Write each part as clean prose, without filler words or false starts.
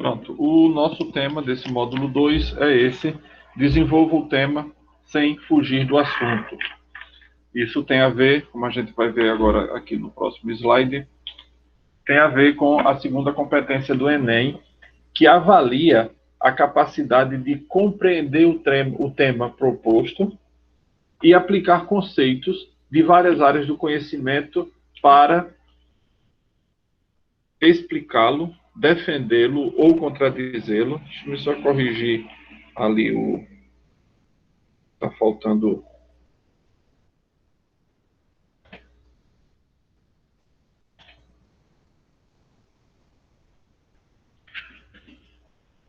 Pronto, o nosso tema desse módulo 2 é esse: desenvolva o tema sem fugir do assunto. Isso tem a ver, como a gente vai ver agora aqui no próximo slide, tem a ver com a segunda competência do Enem, que avalia a capacidade de compreender o tema proposto e aplicar conceitos de várias áreas do conhecimento para explicá-lo, defendê-lo ou contradizê-lo. Deixa eu só corrigir ali o... Está faltando...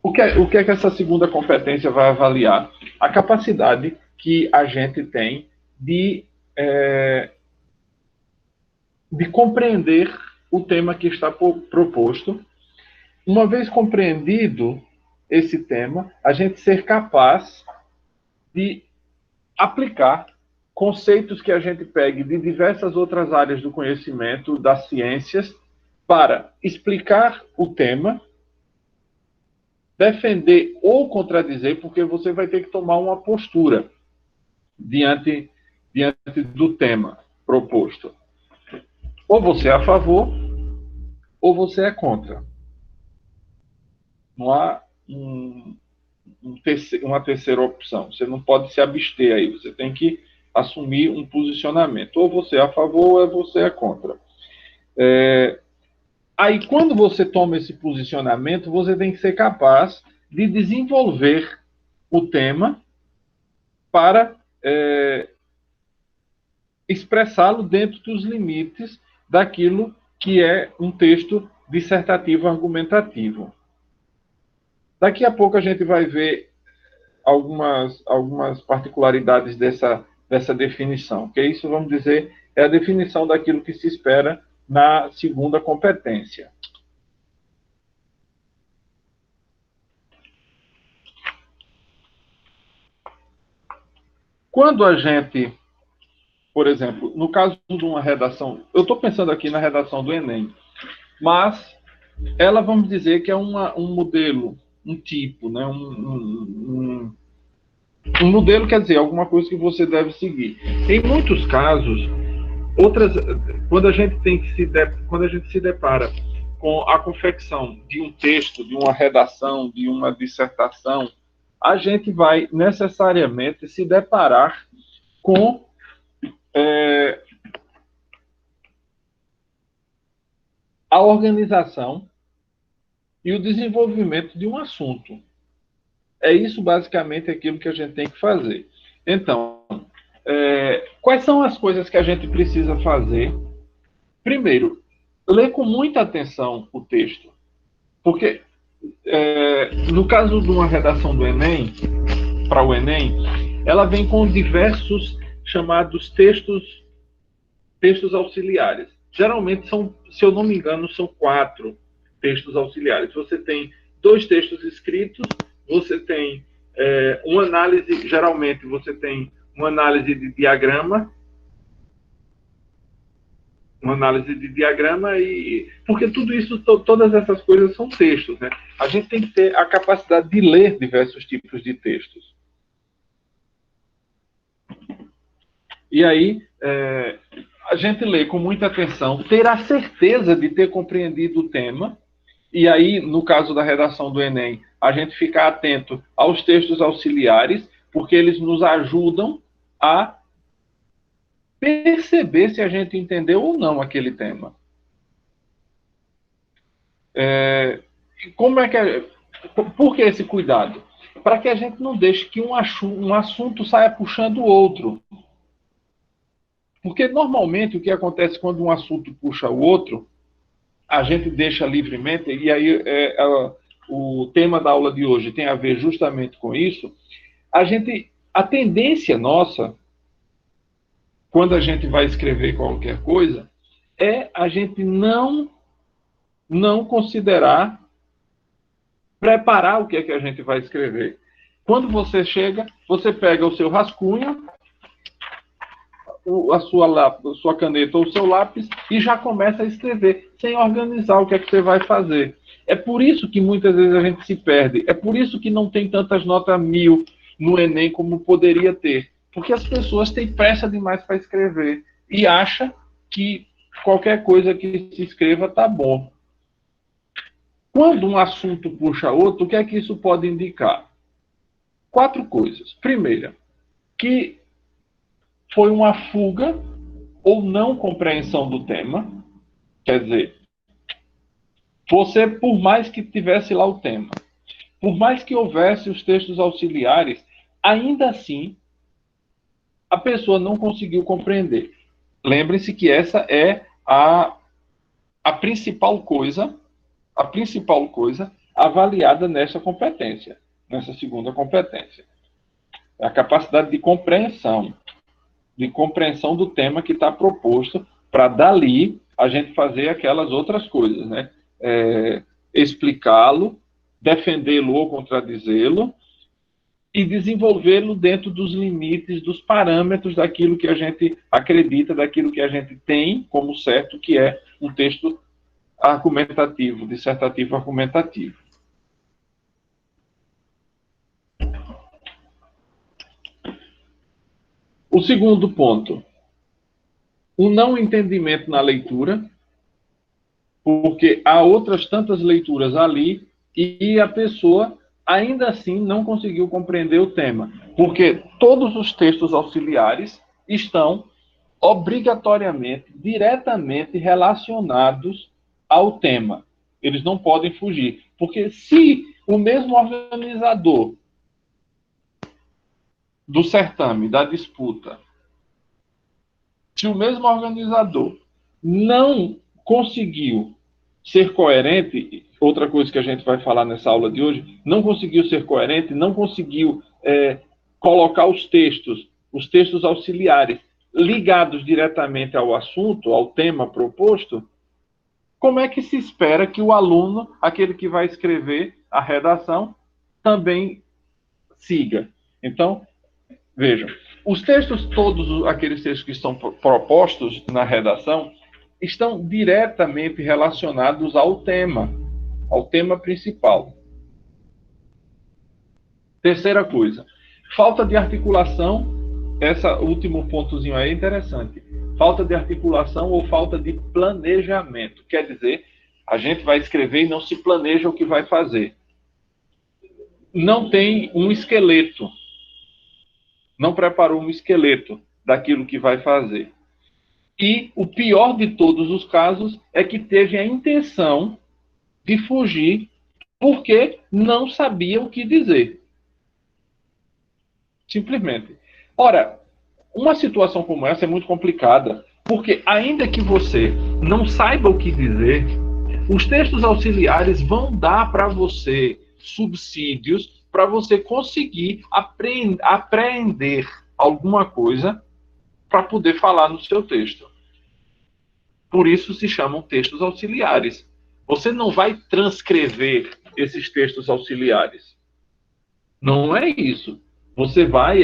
O que é que essa segunda competência vai avaliar? A capacidade que a gente tem de compreender o tema que está proposto. Uma vez compreendido esse tema, a gente ser capaz de aplicar conceitos que a gente pegue de diversas outras áreas do conhecimento, das ciências, para explicar o tema, defender ou contradizer, porque você vai ter que tomar uma postura diante do tema proposto. Ou você é a favor, ou você é contra. Não há uma terceira opção. Você não pode se abster aí. Você tem que assumir um posicionamento. Ou você é a favor, ou você é contra. Aí, quando você toma esse posicionamento, você tem que ser capaz de desenvolver o tema para expressá-lo dentro dos limites daquilo que é um texto dissertativo argumentativo. Daqui a pouco a gente vai ver algumas particularidades dessa definição, que isso, vamos dizer, é a definição daquilo que se espera na segunda competência. Quando a gente, por exemplo, no caso de uma redação, eu estou pensando aqui na redação do Enem, mas ela, vamos dizer, que é um modelo, um tipo, né? Um modelo quer dizer alguma coisa que você deve seguir. Em muitos casos, quando a gente se depara com a confecção de um texto, de uma redação, de uma dissertação, a gente vai necessariamente se deparar com a organização e o desenvolvimento de um assunto. É isso, basicamente, aquilo que a gente tem que fazer. Então, quais são as coisas que a gente precisa fazer? Primeiro, ler com muita atenção o texto. Porque, no caso de uma redação do Enem, para o Enem, ela vem com diversos chamados textos auxiliares. Geralmente são, se eu não me engano, são 4 textos auxiliares. Você tem 2 textos escritos, você tem uma análise, geralmente você tem uma análise de diagrama, porque tudo isso, todas essas coisas são textos, né? A gente tem que ter a capacidade de ler diversos tipos de textos. E aí, a gente lê com muita atenção, ter a certeza de ter compreendido o tema, e aí, no caso da redação do Enem, a gente ficar atento aos textos auxiliares, porque eles nos ajudam a perceber se a gente entendeu ou não aquele tema. Por que esse cuidado? Para que a gente não deixe que um assunto saia puxando o outro. Porque, normalmente, o que acontece quando um assunto puxa o outro, a gente deixa livremente, e aí o tema da aula de hoje tem a ver justamente com isso. A tendência nossa, quando a gente vai escrever qualquer coisa, é a gente não considerar, preparar o que é que a gente vai escrever. Quando você chega, você pega o seu rascunho, a sua caneta ou o seu lápis e já começa a escrever, sem organizar o que é que você vai fazer. É por isso que muitas vezes a gente se perde. É por isso que não tem tantas notas 1000 no Enem como poderia ter. Porque as pessoas têm pressa demais para escrever e acham que qualquer coisa que se escreva está bom. Quando um assunto puxa outro, o que é que isso pode indicar? 4 coisas. Primeira, que foi uma fuga ou não compreensão do tema. Quer dizer, você, por mais que tivesse lá o tema, por mais que houvesse os textos auxiliares, ainda assim a pessoa não conseguiu compreender. Lembre-se que essa é a principal coisa avaliada nessa competência, nessa segunda competência. É a capacidade de compreensão do tema que está proposto, para dali a gente fazer aquelas outras coisas, né? Explicá-lo, defendê-lo ou contradizê-lo, e desenvolvê-lo dentro dos limites, dos parâmetros daquilo que a gente acredita, daquilo que a gente tem como certo, que é um texto argumentativo, dissertativo argumentativo. O segundo ponto, o não entendimento na leitura, porque há outras tantas leituras ali e a pessoa ainda assim não conseguiu compreender o tema, porque todos os textos auxiliares estão obrigatoriamente, diretamente relacionados ao tema. Eles não podem fugir, porque se o mesmo organizador do certame, da disputa, se o mesmo organizador não conseguiu ser coerente, outra coisa que a gente vai falar nessa aula de hoje, não conseguiu ser coerente, não conseguiu colocar os textos auxiliares ligados diretamente ao assunto, ao tema proposto, como é que se espera que o aluno, aquele que vai escrever a redação, também siga? Então, vejam, os textos, todos aqueles textos que estão propostos na redação, estão diretamente relacionados ao tema principal. Terceira coisa, falta de articulação, esse último pontozinho aí é interessante. Falta de articulação ou falta de planejamento. Quer dizer, a gente vai escrever e não se planeja o que vai fazer. Não tem um esqueleto. Não preparou um esqueleto daquilo que vai fazer. E o pior de todos os casos é que teve a intenção de fugir porque não sabia o que dizer. Simplesmente. Ora, uma situação como essa é muito complicada, porque ainda que você não saiba o que dizer, os textos auxiliares vão dar para você subsídios para você conseguir apreender alguma coisa para poder falar no seu texto. Por isso se chamam textos auxiliares. Você não vai transcrever esses textos auxiliares. Não é isso. Você vai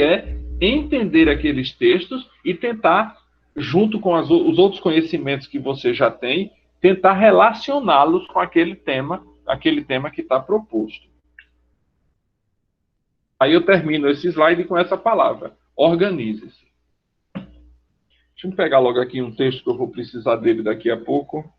entender aqueles textos e tentar, junto com os outros conhecimentos que você já tem, tentar relacioná-los com aquele tema que está proposto. Aí eu termino esse slide com essa palavra: organize-se. Deixa eu pegar logo aqui um texto que eu vou precisar dele daqui a pouco.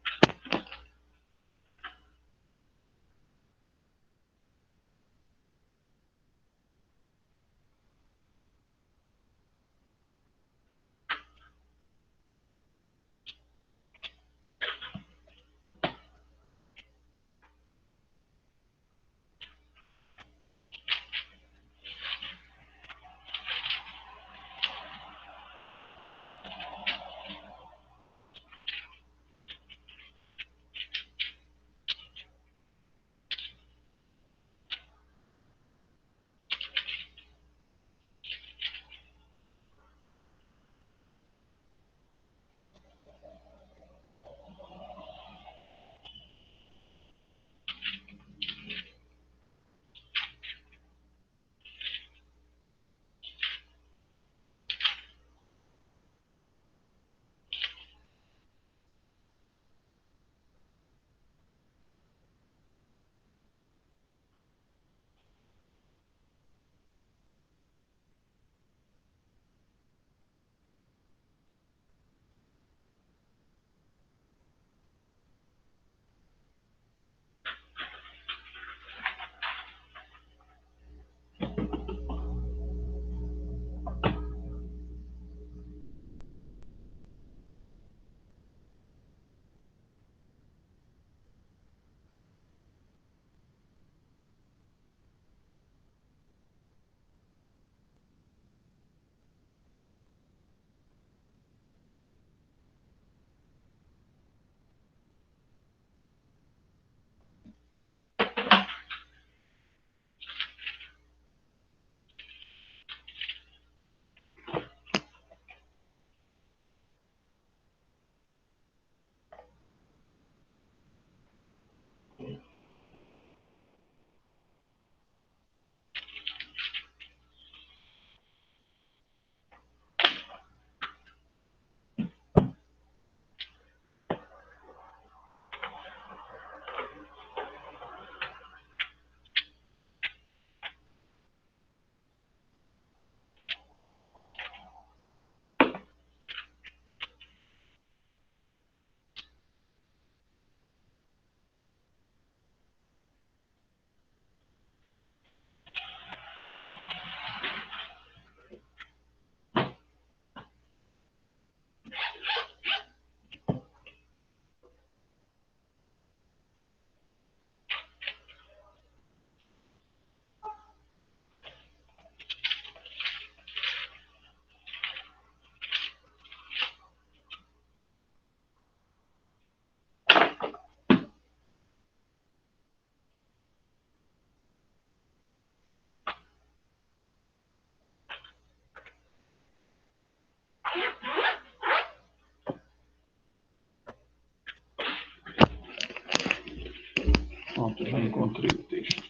Pronto, já encontrei o texto.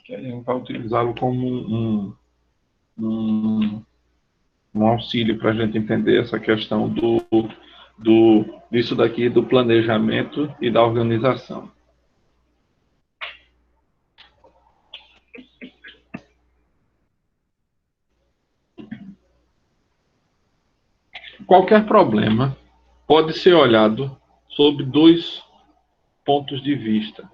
Que a gente vai utilizá-lo como um auxílio para a gente entender essa questão disso daqui, do planejamento e da organização. Qualquer problema pode ser olhado sob dois pontos de vista.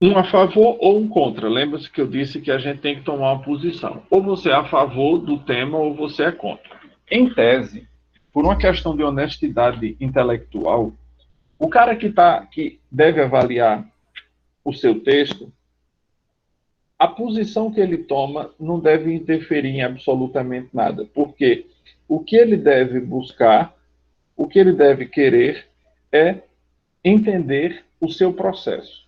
Um a favor ou um contra. Lembra-se que eu disse que a gente tem que tomar uma posição. Ou você é a favor do tema ou você é contra. Em tese, por uma questão de honestidade intelectual, o cara que deve avaliar o seu texto, a posição que ele toma não deve interferir em absolutamente nada, porque o que ele deve buscar, o que ele deve querer é entender o seu processo.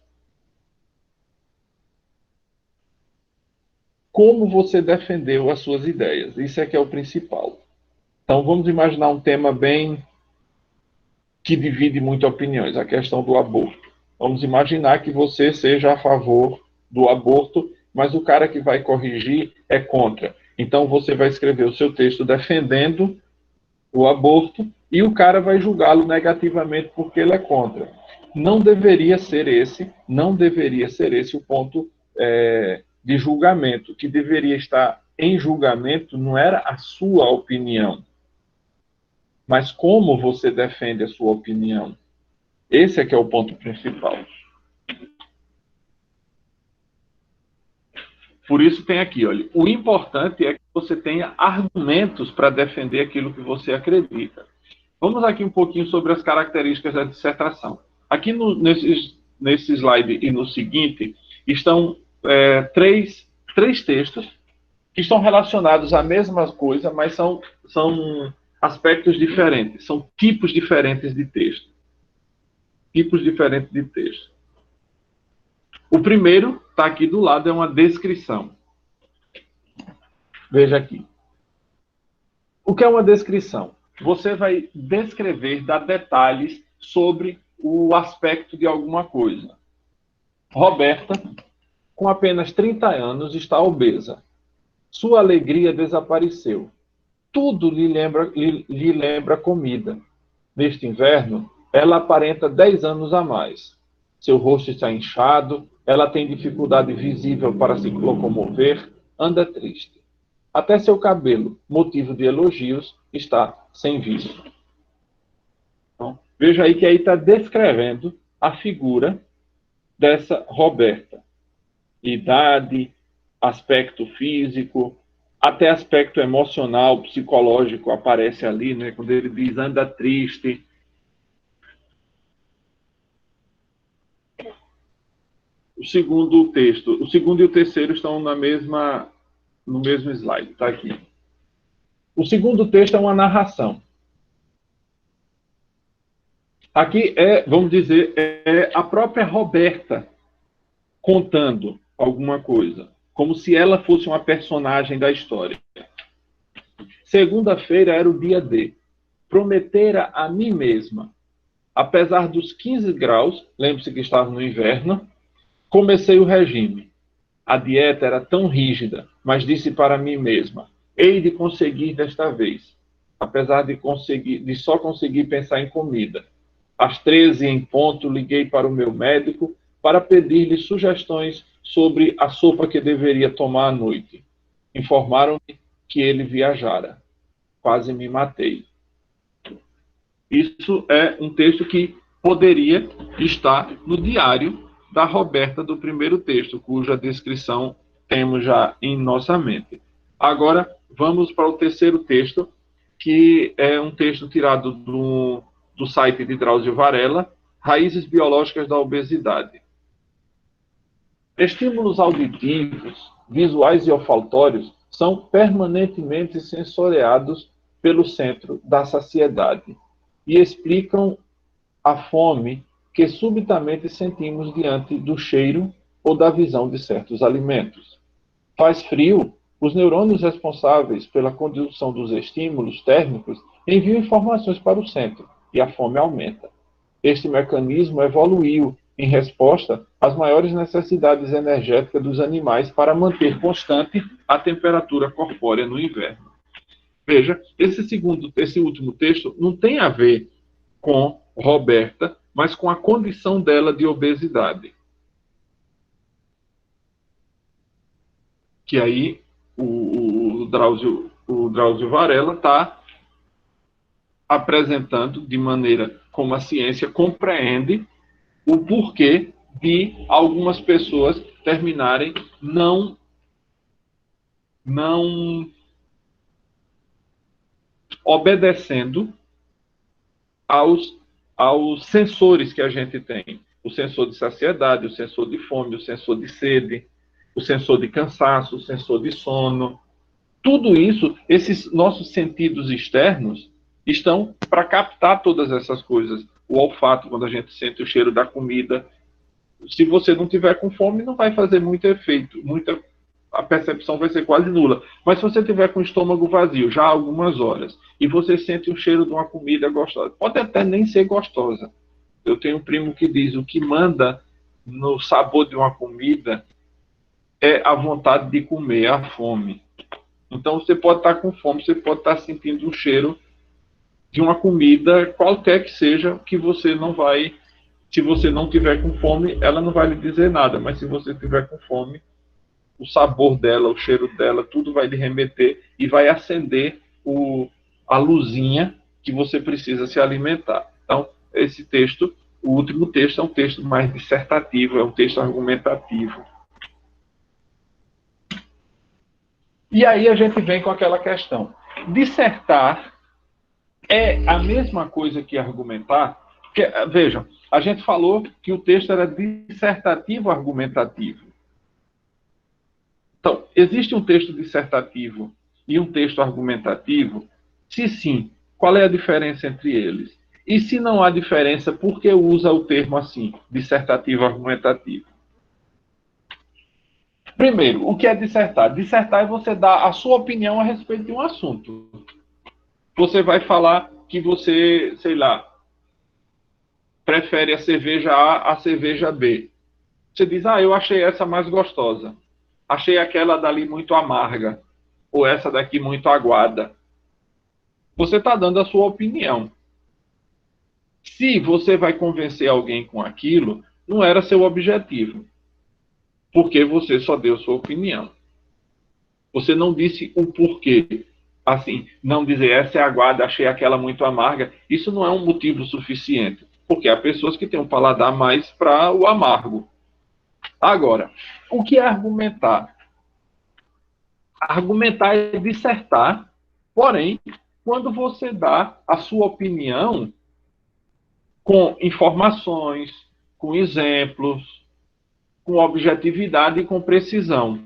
Como você defendeu as suas ideias, isso é que é o principal. Então vamos imaginar um tema bem que divide muito opiniões, a questão do aborto. Vamos imaginar que você seja a favor do aborto, mas o cara que vai corrigir é contra. Então você vai escrever o seu texto defendendo o aborto e o cara vai julgá-lo negativamente porque ele é contra. Não deveria ser esse o ponto de julgamento. O que deveria estar em julgamento não era a sua opinião, mas como você defende a sua opinião. Esse é que é o ponto principal. Por isso tem aqui, olha, o importante é que você tenha argumentos para defender aquilo que você acredita. Vamos aqui um pouquinho sobre as características da dissertação. Aqui nesse slide e no seguinte estão três textos que estão relacionados à mesma coisa, mas são aspectos diferentes, são tipos diferentes de texto. Tipos diferentes de texto. O primeiro está aqui do lado, é uma descrição. Veja aqui. O que é uma descrição? Você vai descrever, dar detalhes sobre o aspecto de alguma coisa. Roberta, com apenas 30 anos, está obesa. Sua alegria desapareceu. Tudo lhe lembra comida. Neste inverno, ela aparenta 10 anos a mais. Seu rosto está inchado, ela tem dificuldade visível para se locomover, anda triste. Até seu cabelo, motivo de elogios, está sem viço. Então, veja aí que aí está descrevendo a figura dessa Roberta. Idade, aspecto físico, até aspecto emocional, psicológico aparece ali, né? Quando ele diz anda triste. O segundo e o terceiro estão no mesmo slide, está aqui. O segundo texto é uma narração. Aqui vamos dizer, a própria Roberta contando alguma coisa, como se ela fosse uma personagem da história. Segunda-feira era o dia D. Prometera a mim mesma. Apesar dos 15 graus, lembre-se que estava no inverno, comecei o regime. A dieta era tão rígida, mas disse para mim mesma, hei de conseguir desta vez, apesar de só conseguir pensar em comida. Às 13 em ponto, liguei para o meu médico para pedir-lhe sugestões sobre a sopa que deveria tomar à noite. Informaram-me que ele viajara. Quase me matei. Isso é um texto que poderia estar no diário da Roberta do primeiro texto, cuja descrição temos já em nossa mente. Agora, vamos para o terceiro texto, que é um texto tirado do site de Drauzio Varela, Raízes Biológicas da Obesidade. Estímulos auditivos, visuais e olfatórios são permanentemente sensoriados pelo centro da saciedade e explicam a fome que subitamente sentimos diante do cheiro ou da visão de certos alimentos. Faz frio, os neurônios responsáveis pela condução dos estímulos térmicos enviam informações para o centro e a fome aumenta. Este mecanismo evoluiu em resposta às maiores necessidades energéticas dos animais para manter constante a temperatura corpórea no inverno. Veja, esse último texto não tem a ver com Roberta, mas com a condição dela de obesidade. Que aí o Drauzio Varela está apresentando de maneira como a ciência compreende o porquê de algumas pessoas terminarem não obedecendo aos sensores que a gente tem. O sensor de saciedade, o sensor de fome, o sensor de sede, o sensor de cansaço, o sensor de sono. Tudo isso, esses nossos sentidos externos, estão para captar todas essas coisas. O olfato, quando a gente sente o cheiro da comida. Se você não tiver com fome, não vai fazer muito efeito. A percepção vai ser quase nula. Mas se você tiver com o estômago vazio, já há algumas horas, e você sente o cheiro de uma comida gostosa, pode até nem ser gostosa. Eu tenho um primo que diz, o que manda no sabor de uma comida é a vontade de comer, a fome. Então você pode estar com fome, você pode estar sentindo o cheiro de uma comida, qualquer que seja, que você não vai... Se você não tiver com fome, ela não vai lhe dizer nada. Mas se você tiver com fome, o sabor dela, o cheiro dela, tudo vai lhe remeter e vai acender a luzinha que você precisa se alimentar. Então, esse texto, o último texto, é um texto mais dissertativo, é um texto argumentativo. E aí a gente vem com aquela questão. Dissertar é a mesma coisa que argumentar? Porque, vejam, a gente falou que o texto era dissertativo argumentativo. Então, existe um texto dissertativo e um texto argumentativo? Se sim, qual é a diferença entre eles? E se não há diferença, por que usa o termo assim, dissertativo argumentativo? Primeiro, o que é dissertar? Dissertar é você dar a sua opinião a respeito de um assunto. Você vai falar que você, sei lá, prefere a cerveja A à cerveja B. Você diz, eu achei essa mais gostosa. Achei aquela dali muito amarga. Ou essa daqui muito aguada. Você está dando a sua opinião. Se você vai convencer alguém com aquilo, não era seu objetivo. Porque você só deu sua opinião. Você não disse o porquê. Assim, não dizer essa é aguada, achei aquela muito amarga. Isso não é um motivo suficiente. Porque há pessoas que têm um paladar mais para o amargo. Agora, o que é argumentar? Argumentar é dissertar, porém, quando você dá a sua opinião com informações, com exemplos, com objetividade e com precisão.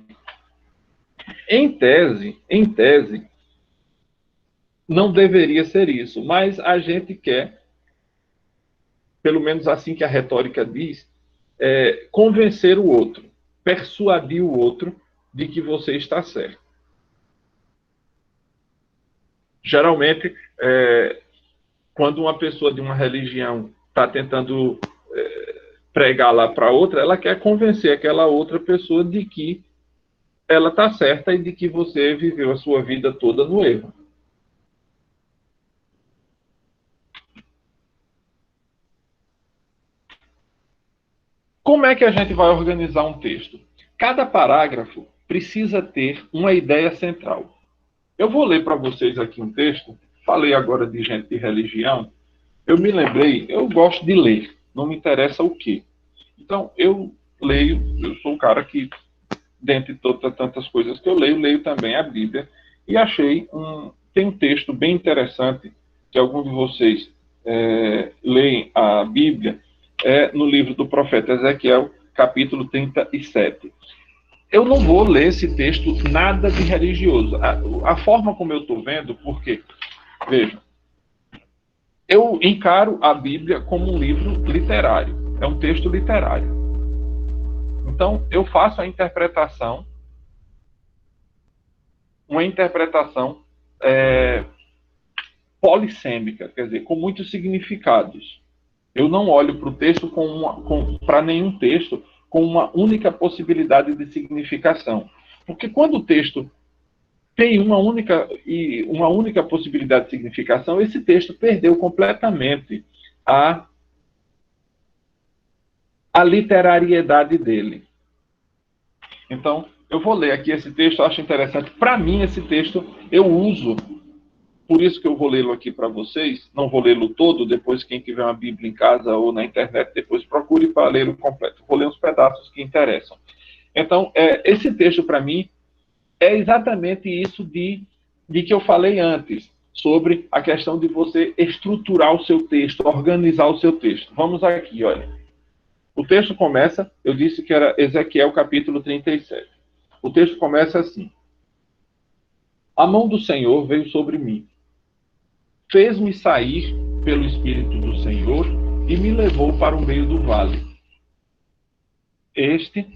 Em tese, não deveria ser isso, mas a gente quer, pelo menos assim que a retórica diz, convencer o outro, persuadir o outro de que você está certo. Geralmente, quando uma pessoa de uma religião está tentando pregar lá para outra, ela quer convencer aquela outra pessoa de que ela está certa e de que você viveu a sua vida toda no erro. Como é que a gente vai organizar um texto? Cada parágrafo precisa ter uma ideia central. Eu vou ler para vocês aqui um texto. Falei agora de gente de religião. Eu me lembrei, eu gosto de ler, não me interessa o quê. Então, eu leio, eu sou um cara que, dentre tantas coisas que eu leio também a Bíblia. E tem um texto bem interessante, que alguns de vocês leem a Bíblia, no livro do profeta Ezequiel, capítulo 37. Eu não vou ler esse texto nada de religioso. A forma como eu estou vendo, porque, veja, eu encaro a Bíblia como um livro literário. é um texto literário. Então, eu faço a interpretação, uma interpretação polissêmica, quer dizer, com muitos significados. Eu não olho para o texto para nenhum texto com uma única possibilidade de significação. Porque quando o texto tem uma única possibilidade de significação, esse texto perdeu completamente a literariedade dele. Então, eu vou ler aqui esse texto, eu acho interessante. Para mim, esse texto eu uso, por isso que eu vou lê-lo aqui para vocês. Não vou lê-lo todo, depois quem tiver uma Bíblia em casa ou na internet, depois procure para lê-lo completo. Vou ler uns pedaços que interessam. Então, esse texto para mim é exatamente isso de que eu falei antes, sobre a questão de você estruturar o seu texto, organizar o seu texto. Vamos aqui, olha. O texto começa, eu disse que era Ezequiel capítulo 37. O texto começa assim: a mão do Senhor veio sobre mim, fez-me sair pelo Espírito do Senhor e me levou para o meio do vale.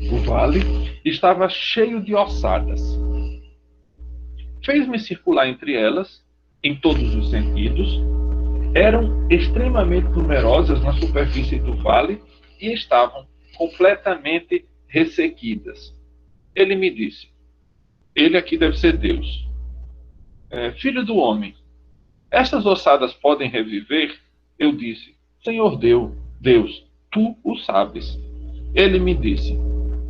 O vale, estava cheio de ossadas. Fez-me circular entre elas, em todos os sentidos. Eram extremamente numerosas na superfície do vale e estavam completamente ressequidas. Ele me disse, ele aqui deve ser Deus, filho do homem, estas ossadas podem reviver? Eu disse, Senhor Deus, tu o sabes. Ele me disse,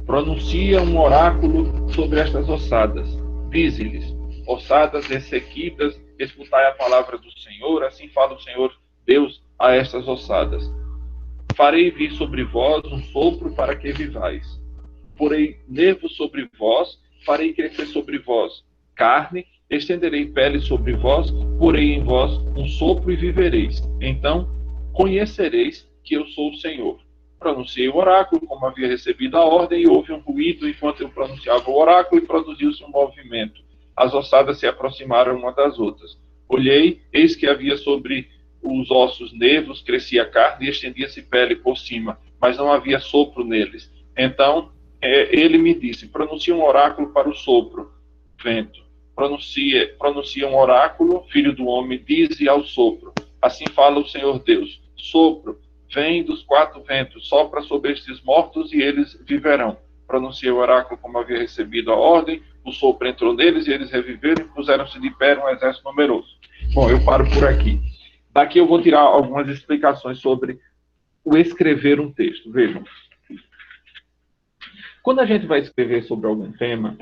pronuncia um oráculo sobre estas ossadas. Dize-lhes, ossadas ressequidas, escutai a palavra do Senhor, assim fala o Senhor Deus a estas ossadas. Farei vir sobre vós um sopro para que vivais. Porei nervos sobre vós, farei crescer sobre vós carne, estenderei pele sobre vós, porei em vós um sopro e vivereis. Então conhecereis que eu sou o Senhor. Pronunciei o oráculo, como havia recebido a ordem, e houve um ruído enquanto eu pronunciava o oráculo, e produziu-se um movimento. As ossadas se aproximaram uma das outras. Olhei, eis que havia sobre os ossos nervos, crescia carne e estendia-se pele por cima, mas não havia sopro neles. Então ele me disse, pronuncia um oráculo para o sopro, vento. Pronuncia um oráculo, filho do homem, dize ao sopro. Assim fala o Senhor Deus, sopro, vem dos quatro ventos, sopra sobre estes mortos e eles viverão. Pronunciei o oráculo como havia recebido a ordem, o sopro entrou neles e eles reviveram e puseram-se de pé um exército numeroso. Bom, eu paro por aqui. Daqui eu vou tirar algumas explicações sobre o escrever um texto. Vejam. Quando a gente vai escrever sobre algum tema,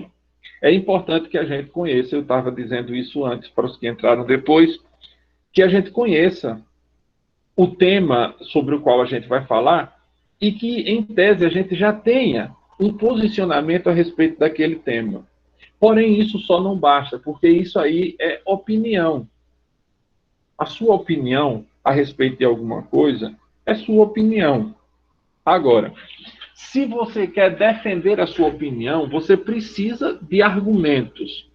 é importante que a gente conheça, eu estava dizendo isso antes para os que entraram depois, que a gente conheça o tema sobre o qual a gente vai falar e que, em tese, a gente já tenha um posicionamento a respeito daquele tema. Porém, isso só não basta, porque isso aí é opinião. A sua opinião a respeito de alguma coisa é sua opinião. Agora, se você quer defender a sua opinião, você precisa de argumentos.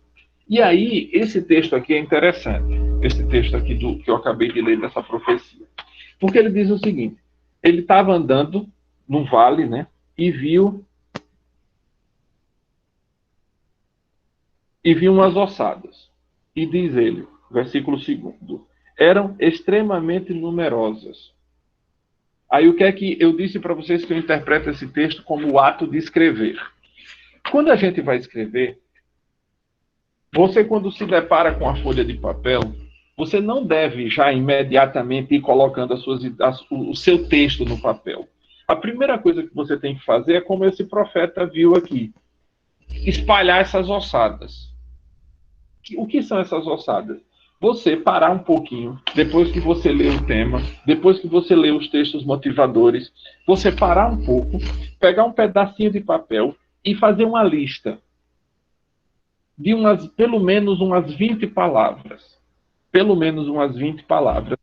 E aí, esse texto aqui é interessante. Esse texto aqui que eu acabei de ler dessa profecia. Porque ele diz o seguinte, ele estava andando num vale, né, e viu umas ossadas. E diz ele, versículo 2, eram extremamente numerosas. Aí o que é que eu disse para vocês que eu interpreto esse texto como o ato de escrever? Quando a gente vai escrever, você quando se depara com a folha de papel, você não deve já imediatamente ir colocando o seu texto no papel. A primeira coisa que você tem que fazer é como esse profeta viu aqui. Espalhar essas ossadas. O que são essas ossadas? Você parar um pouquinho, depois que você lê o tema, depois que você lê os textos motivadores, você parar um pouco, pegar um pedacinho de papel e fazer uma lista de pelo menos umas 20 palavras. Pelo menos umas 20 palavras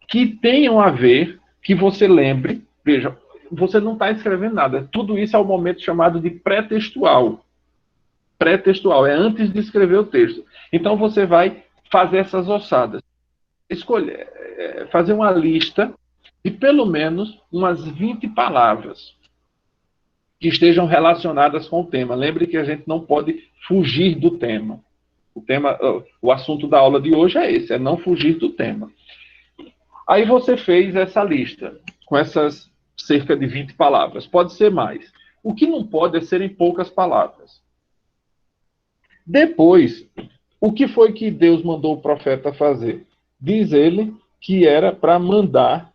que tenham a ver, que você lembre. Veja, você não está escrevendo nada. Tudo isso é o momento chamado de pré-textual. Pré-textual, é antes de escrever o texto. Então você vai fazer essas ossadas. Fazer uma lista de pelo menos umas 20 palavras que estejam relacionadas com o tema. Lembre que a gente não pode fugir do tema. O assunto da aula de hoje é esse, é não fugir do tema. Aí você fez essa lista, com essas cerca de 20 palavras. Pode ser mais. O que não pode é serem poucas palavras. Depois, o que foi que Deus mandou o profeta fazer? Diz ele que era para mandar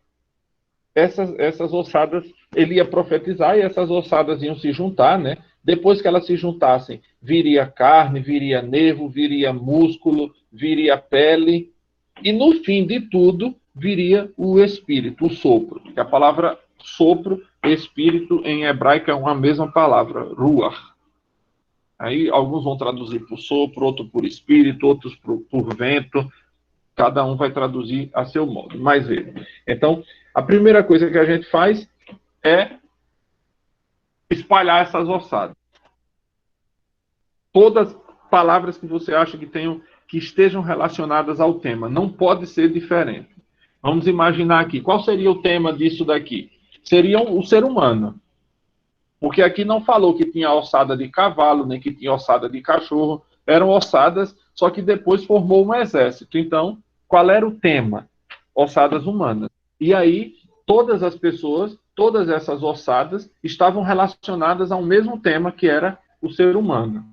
essas ossadas, ele ia profetizar e essas ossadas iam se juntar, né? Depois que elas se juntassem, viria carne, viria nervo, viria músculo, viria pele, e no fim de tudo, viria o espírito, o sopro. Que a palavra sopro, espírito, em hebraico é uma mesma palavra, ruach. Aí alguns vão traduzir por sopro, outro por espírito, outros por vento. Cada um vai traduzir a seu modo. Mas veja. Então, a primeira coisa que a gente faz é espalhar essas ossadas. Todas palavras que você acha que estejam relacionadas ao tema. Não pode ser diferente. Vamos imaginar aqui. Qual seria o tema disso daqui? Seria o ser humano. Porque aqui não falou que tinha ossada de cavalo, nem que tinha ossada de cachorro. Eram ossadas, só que depois formou um exército. Então, qual era o tema? Ossadas humanas. E aí, todas as pessoas, todas essas ossadas, estavam relacionadas ao mesmo tema, que era o ser humano,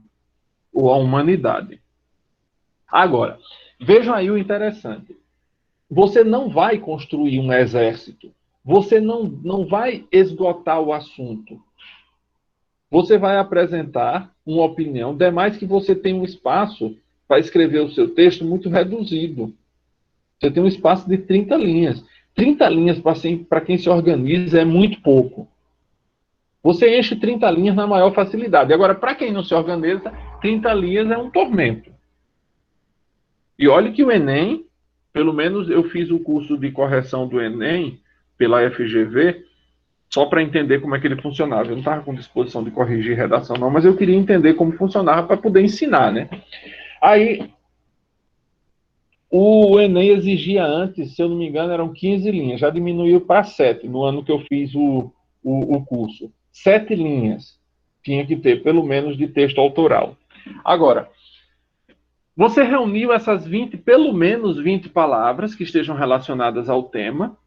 ou a humanidade. Agora, vejam aí o interessante. Você não vai construir um exército. Você não vai esgotar o assunto. Você vai apresentar uma opinião, demais que você tem um espaço para escrever o seu texto muito reduzido. Você tem um espaço de 30 linhas. 30 linhas para quem se organiza é muito pouco. Você enche 30 linhas na maior facilidade. Agora, para quem não se organiza, 30 linhas é um tormento. E olhe que o Enem, pelo menos eu fiz o curso de correção do Enem pela FGV, só para entender como é que ele funcionava. Eu não estava com disposição de corrigir redação, não, mas eu queria entender como funcionava para poder ensinar, né? Aí, o Enem exigia antes, se eu não me engano, eram 15 linhas. Já diminuiu para 7 no ano que eu fiz o curso. 7 linhas tinha que ter, pelo menos, de texto autoral. Agora, você reuniu essas 20, pelo menos 20 palavras que estejam relacionadas ao tema,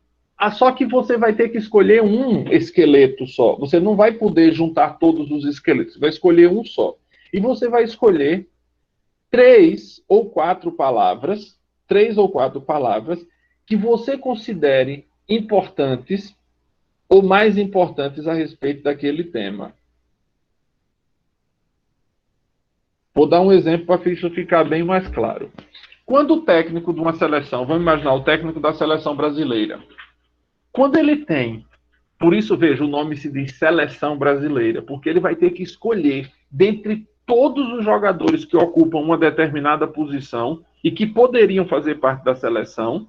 só que você vai ter que escolher um esqueleto só. Você não vai poder juntar todos os esqueletos, você vai escolher um só. E você vai escolher 3 ou 4 palavras que você considere importantes ou mais importantes a respeito daquele tema. Vou dar um exemplo para isso ficar bem mais claro. Quando o técnico de uma seleção, vamos imaginar o técnico da seleção brasileira, quando ele tem, por isso veja, o nome se diz seleção brasileira, porque ele vai ter que escolher dentre todos os jogadores que ocupam uma determinada posição e que poderiam fazer parte da seleção,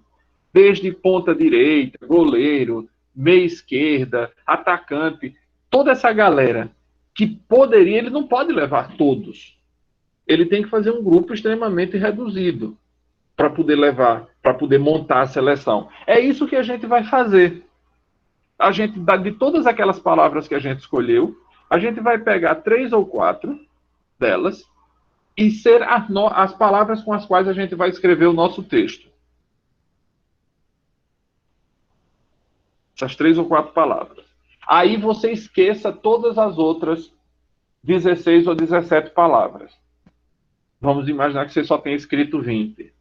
desde ponta direita, goleiro, meia esquerda, atacante, toda essa galera que poderia, ele não pode levar todos. Ele tem que fazer um grupo extremamente reduzido para poder levar, para poder montar a seleção. É isso que a gente vai fazer. A gente, de todas aquelas palavras que a gente escolheu, a gente vai pegar 3 ou 4 delas e ser as palavras com as quais a gente vai escrever o nosso texto. Essas 3 ou 4 palavras. Aí você esqueça todas as outras 16 ou 17 palavras. Vamos imaginar que você só tem escrito 20.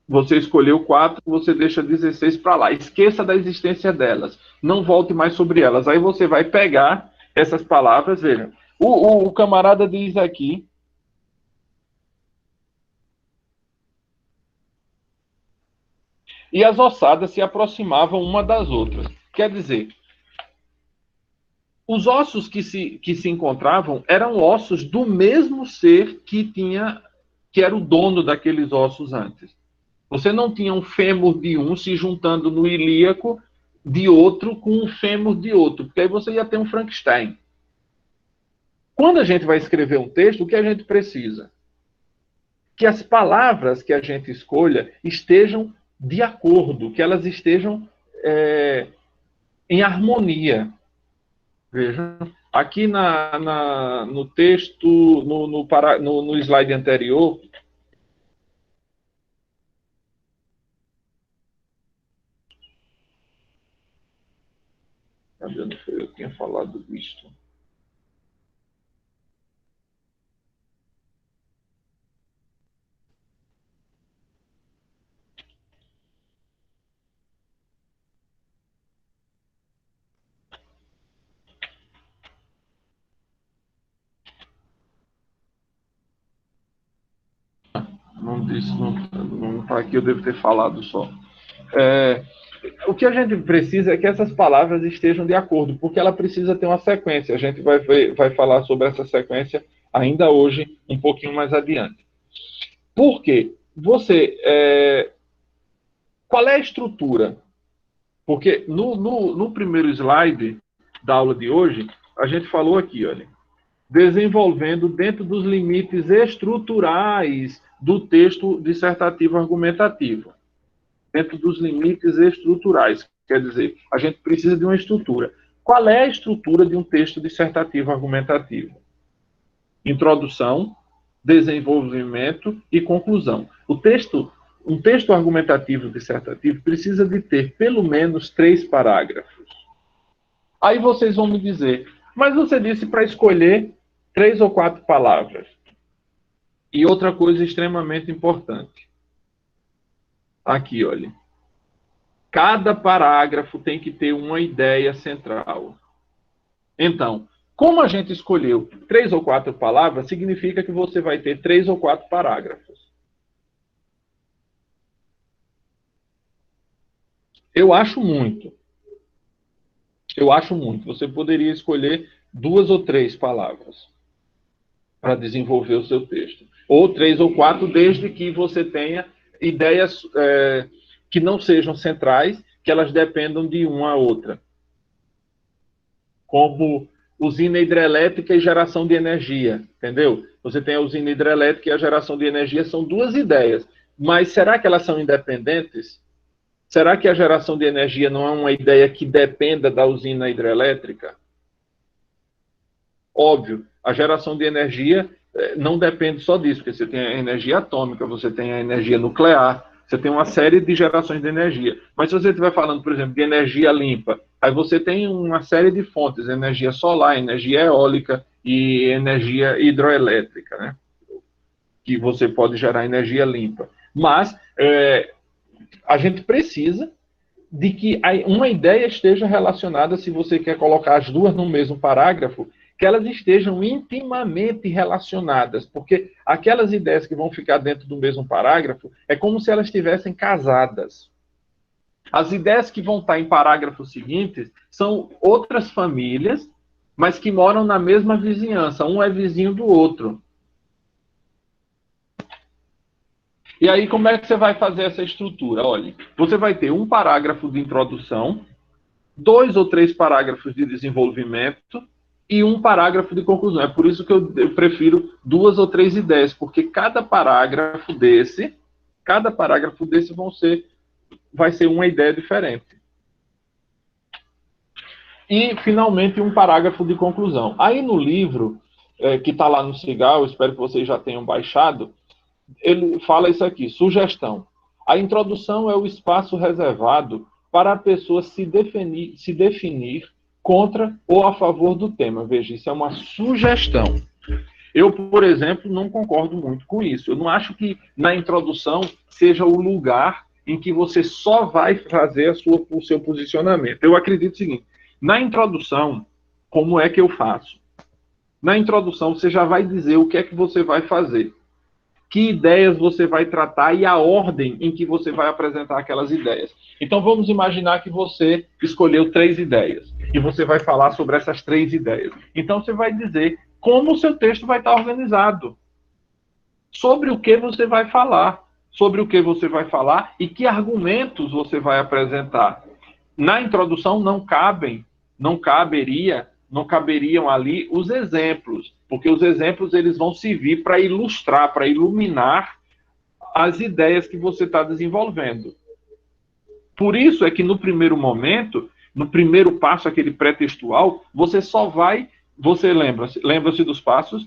Você escolheu 4, você deixa 16 para lá. Esqueça da existência delas. Não volte mais sobre elas. Aí você vai pegar essas palavras, veja. O camarada diz aqui. E as ossadas se aproximavam uma das outras. Quer dizer, os ossos que se encontravam eram ossos do mesmo ser que era o dono daqueles ossos antes. Você não tinha um fêmur de um se juntando no ilíaco de outro com um fêmur de outro, porque aí você ia ter um Frankenstein. Quando a gente vai escrever um texto, o que a gente precisa? Que as palavras que a gente escolha estejam de acordo, que elas estejam em harmonia. Veja, aqui no texto, no slide anterior, eu tinha falado disso. Não disse, não está aqui, eu devo ter falado só. O que a gente precisa é que essas palavras estejam de acordo, porque ela precisa ter uma sequência. A gente vai falar sobre essa sequência ainda hoje, um pouquinho mais adiante. Por quê? Qual é a estrutura? Porque no primeiro slide da aula de hoje, a gente falou aqui, olha, desenvolvendo dentro dos limites estruturais do texto dissertativo argumentativo. Dentro dos limites estruturais. Quer dizer, a gente precisa de uma estrutura. Qual é a estrutura de um texto dissertativo argumentativo? Introdução, desenvolvimento e conclusão. Um texto argumentativo dissertativo precisa de ter pelo menos 3 parágrafos. Aí vocês vão me dizer, mas você disse para escolher 3 ou 4 palavras. E outra coisa extremamente importante. Aqui, olha. Cada parágrafo tem que ter uma ideia central. Então, como a gente escolheu 3 ou 4 palavras, significa que você vai ter 3 ou 4 parágrafos. Eu acho muito. Você poderia escolher 2 ou 3 palavras para desenvolver o seu texto. Ou 3 ou 4, desde que você tenha ideias que não sejam centrais, que elas dependam de uma a outra. Como usina hidrelétrica e geração de energia, entendeu? Você tem a usina hidrelétrica e a geração de energia, são 2 ideias. Mas será que elas são independentes? Será que a geração de energia não é uma ideia que dependa da usina hidrelétrica? Óbvio, a geração de energia não depende só disso, porque você tem a energia atômica, você tem a energia nuclear, você tem uma série de gerações de energia. Mas se você estiver falando, por exemplo, de energia limpa, aí você tem uma série de fontes, energia solar, energia eólica e energia hidroelétrica, né? Que você pode gerar energia limpa. Mas a gente precisa de que uma ideia esteja relacionada, se você quer colocar as 2 no mesmo parágrafo, que elas estejam intimamente relacionadas, porque aquelas ideias que vão ficar dentro do mesmo parágrafo é como se elas estivessem casadas. As ideias que vão estar em parágrafos seguintes são outras famílias, mas que moram na mesma vizinhança. Um é vizinho do outro. E aí, como é que você vai fazer essa estrutura? Olha, você vai ter um parágrafo de introdução, 2 ou 3 parágrafos de desenvolvimento e um parágrafo de conclusão. É por isso que eu prefiro 2 ou 3 ideias, porque cada parágrafo desse vai ser uma ideia diferente. E, finalmente, um parágrafo de conclusão. Aí, no livro, que está lá no Cigal, espero que vocês já tenham baixado, ele fala isso aqui, sugestão. A introdução é o espaço reservado para a pessoa se definir contra ou a favor do tema. Veja, isso é uma sugestão. Eu, por exemplo, não concordo muito com isso. Eu não acho que na introdução seja o lugar em que você só vai fazer o seu posicionamento. Eu acredito o seguinte, na introdução, como é que eu faço? Na introdução, você já vai dizer o que é que você vai fazer. Que ideias você vai tratar e a ordem em que você vai apresentar aquelas ideias. Então, vamos imaginar que você escolheu 3 ideias e você vai falar sobre essas 3 ideias. Então, você vai dizer como o seu texto vai estar organizado, sobre o que você vai falar, e que argumentos você vai apresentar. Na introdução não caberiam ali os exemplos, porque os exemplos eles vão servir para ilustrar, para iluminar as ideias que você está desenvolvendo. Por isso é que no primeiro momento, no primeiro passo, aquele pré-textual, você só vai, você lembra-se dos passos,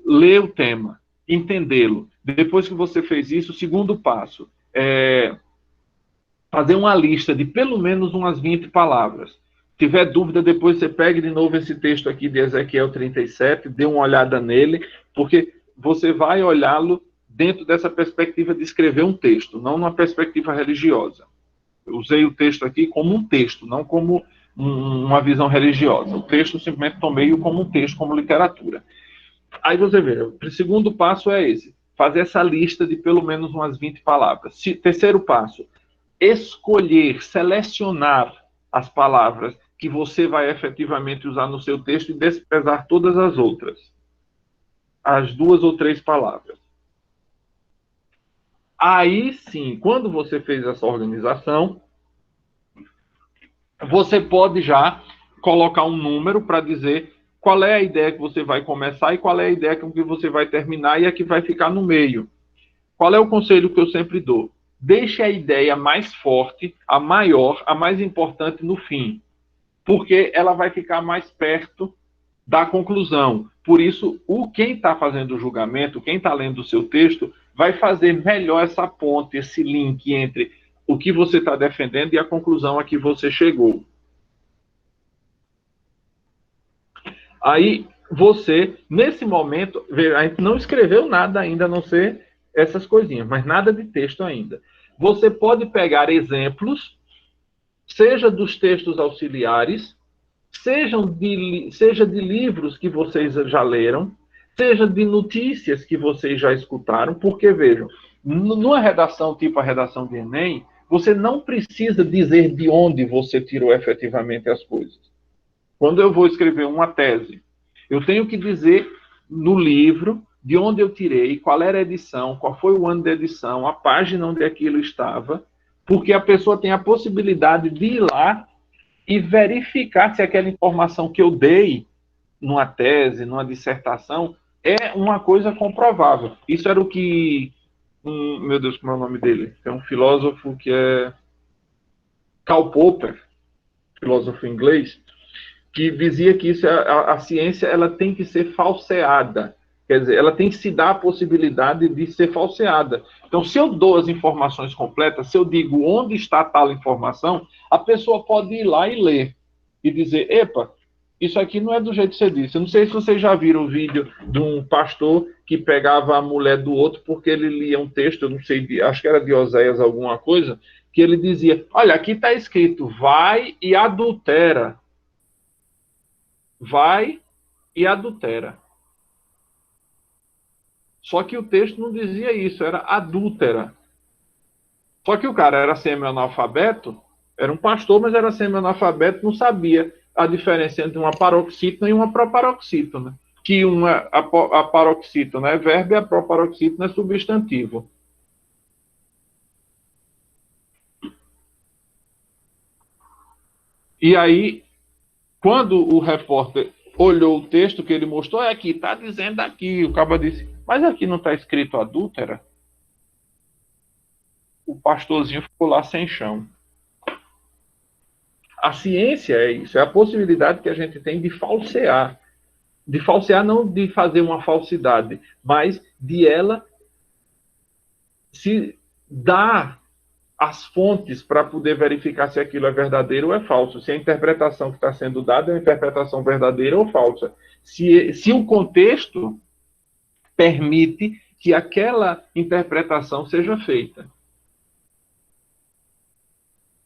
ler o tema, entendê-lo. Depois que você fez isso, o segundo passo é fazer uma lista de pelo menos umas 20 palavras. Se tiver dúvida, depois você pegue de novo esse texto aqui de Ezequiel 37, dê uma olhada nele, porque você vai olhá-lo dentro dessa perspectiva de escrever um texto, não numa perspectiva religiosa. Eu usei o texto aqui como um texto, não como uma visão religiosa. O texto simplesmente tomei-o como um texto, como literatura. Aí você vê, o segundo passo é esse, fazer essa lista de pelo menos umas 20 palavras. Terceiro passo, escolher, selecionar as palavras que você vai efetivamente usar no seu texto e desprezar todas as outras. As 2 ou 3 palavras. Aí sim, quando você fez essa organização, você pode já colocar um número para dizer qual é a ideia que você vai começar e qual é a ideia que você vai terminar e a que vai ficar no meio. Qual é o conselho que eu sempre dou? Deixe a ideia mais forte, a maior, a mais importante no fim, porque ela vai ficar mais perto da conclusão. Por isso, quem está fazendo o julgamento, quem está lendo o seu texto, vai fazer melhor essa ponte, esse link entre o que você está defendendo e a conclusão a que você chegou. Aí, você, nesse momento, a gente não escreveu nada ainda, a não ser essas coisinhas, mas nada de texto ainda. Você pode pegar exemplos, seja dos textos auxiliares, seja de livros que vocês já leram, seja de notícias que vocês já escutaram, porque, vejam, numa redação tipo a redação de Enem, você não precisa dizer de onde você tirou efetivamente as coisas. Quando eu vou escrever uma tese, eu tenho que dizer no livro de onde eu tirei, qual era a edição, qual foi o ano da edição, a página onde aquilo estava, porque a pessoa tem a possibilidade de ir lá e verificar se aquela informação que eu dei numa tese, numa dissertação, é uma coisa comprovável. Isso era o que... meu Deus, como é o nome dele? É um filósofo que é... Karl Popper, filósofo inglês, que dizia que isso, a ciência ela tem que ser falseada. Quer dizer, ela tem que se dar a possibilidade de ser falseada. Então, se eu dou as informações completas, se eu digo onde está tal informação, a pessoa pode ir lá e ler. E dizer, epa, isso aqui não é do jeito que você disse. Eu não sei se vocês já viram o vídeo de um pastor que pegava a mulher do outro porque ele lia um texto, eu não sei, acho que era de Oséias alguma coisa, que ele dizia, olha, aqui está escrito, vai e adultera. Vai e adultera. Só que o texto não dizia isso, era adúltera. Só que o cara era semi-analfabeto, era um pastor, mas era semi-analfabeto, não sabia a diferença entre uma paroxítona e uma proparoxítona. Que a paroxítona é verbo e a proparoxítona é substantivo. E aí, quando o repórter olhou o texto que ele mostrou, é aqui, está dizendo aqui. O cabo disse, mas aqui não está escrito adúltera? O pastorzinho ficou lá sem chão. A ciência é isso, é a possibilidade que a gente tem de falsear. De falsear não de fazer uma falsidade, mas de ela se dar as fontes para poder verificar se aquilo é verdadeiro ou é falso. Se a interpretação que está sendo dada é uma interpretação verdadeira ou falsa. Se o contexto permite que aquela interpretação seja feita.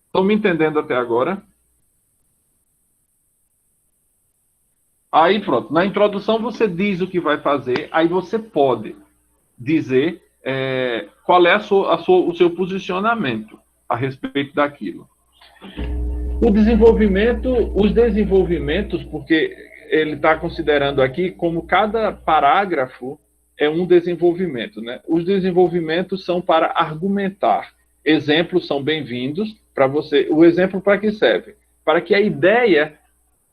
Estão me entendendo até agora? Aí pronto, na introdução você diz o que vai fazer, aí você pode dizer qual é o seu posicionamento a respeito daquilo. Os desenvolvimentos, porque ele está considerando aqui como cada parágrafo é um desenvolvimento, né? Os desenvolvimentos são para argumentar. Exemplos são bem-vindos para você. O exemplo para que serve? Para que a ideia,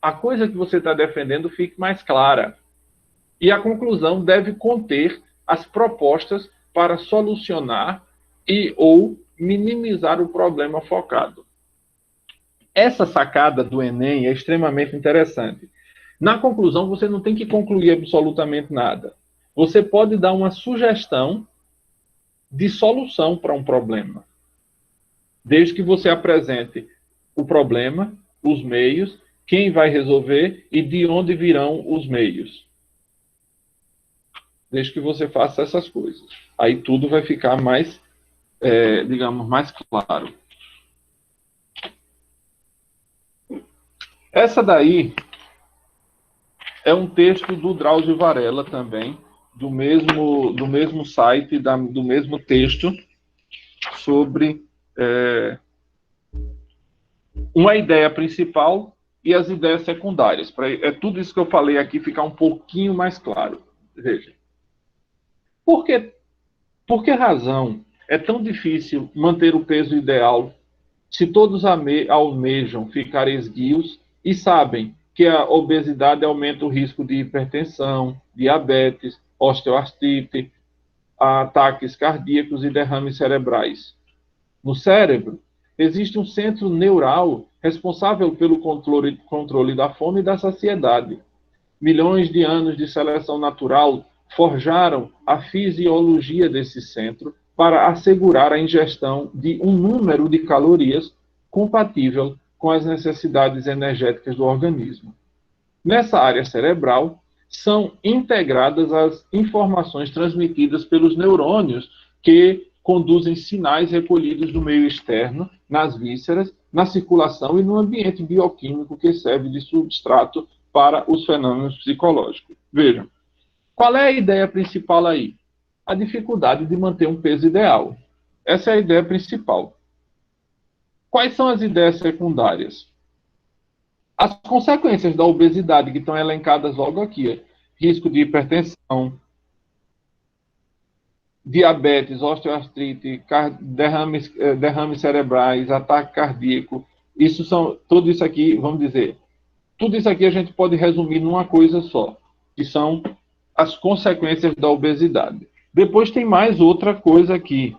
a coisa que você está defendendo fique mais clara. E a conclusão deve conter as propostas para solucionar e ou minimizar o problema focado. essa sacada do Enem é extremamente interessante. Na conclusão, você não tem que concluir absolutamente nada. Você pode dar uma sugestão de solução para um problema, desde que você apresente o problema, os meios, quem vai resolver e de onde virão os meios. Desde que você faça essas coisas. Aí tudo vai ficar mais, digamos, mais claro. Essa daí é um texto do Drauzio Varela também, do mesmo site, do mesmo texto, sobre uma ideia principal e as ideias secundárias. É tudo isso que eu falei aqui ficar um pouquinho mais claro. Veja. Por que razão é tão difícil manter o peso ideal se todos almejam ficar esguios e sabem que a obesidade aumenta o risco de hipertensão, diabetes, osteoartrite, ataques cardíacos e derrames cerebrais? No cérebro, existe um centro neural responsável pelo controle da fome e da saciedade. Milhões de anos de seleção natural forjaram a fisiologia desse centro para assegurar a ingestão de um número de calorias compatível com as necessidades energéticas do organismo. Nessa área cerebral, são integradas as informações transmitidas pelos neurônios que conduzem sinais recolhidos do meio externo, nas vísceras, na circulação e no ambiente bioquímico que serve de substrato para os fenômenos psicológicos. Vejam, qual é a ideia principal aí? A dificuldade de manter um peso ideal. Essa é a ideia principal. Quais são as ideias secundárias? As consequências da obesidade que estão elencadas logo aqui. Risco de hipertensão, diabetes, osteoartrite, derrames cerebrais, ataque cardíaco. Tudo isso aqui, vamos dizer, tudo isso aqui a gente pode resumir numa coisa só, que são as consequências da obesidade. Depois tem mais outra coisa aqui,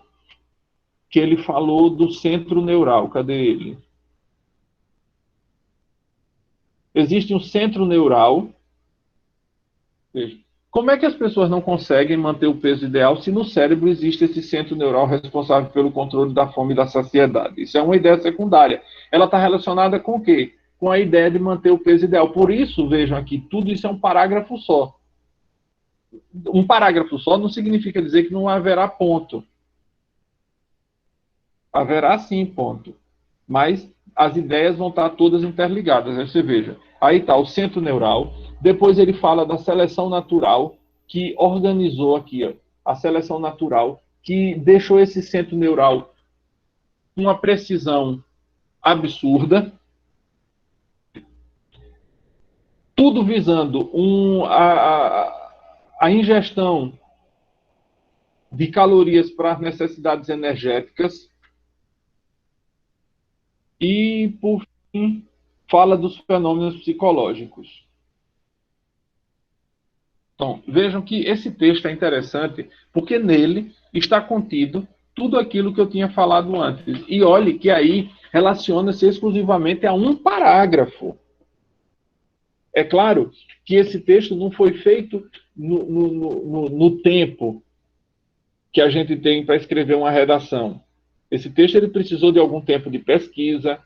que ele falou do centro neural. Cadê ele? Existe um centro neural. Veja, como é que as pessoas não conseguem manter o peso ideal se no cérebro existe esse centro neural responsável pelo controle da fome e da saciedade? Isso é uma ideia secundária. Ela está relacionada com o quê? Com a ideia de manter o peso ideal. Por isso, vejam aqui, tudo isso é um parágrafo só. Um parágrafo só não significa dizer que não haverá ponto. Haverá sim ponto. Mas as ideias vão estar todas interligadas. Aí você veja. Aí está o centro neural. Depois ele fala da seleção natural, que organizou aqui, ó, a seleção natural, que deixou esse centro neural com uma precisão absurda. Tudo visando a ingestão de calorias para as necessidades energéticas. E, por fim, fala dos fenômenos psicológicos. Então, vejam que esse texto é interessante, porque nele está contido tudo aquilo que eu tinha falado antes. E olhe que aí relaciona-se exclusivamente a um parágrafo. É claro que esse texto não foi feito no tempo que a gente tem para escrever uma redação. Esse texto ele precisou de algum tempo de pesquisa,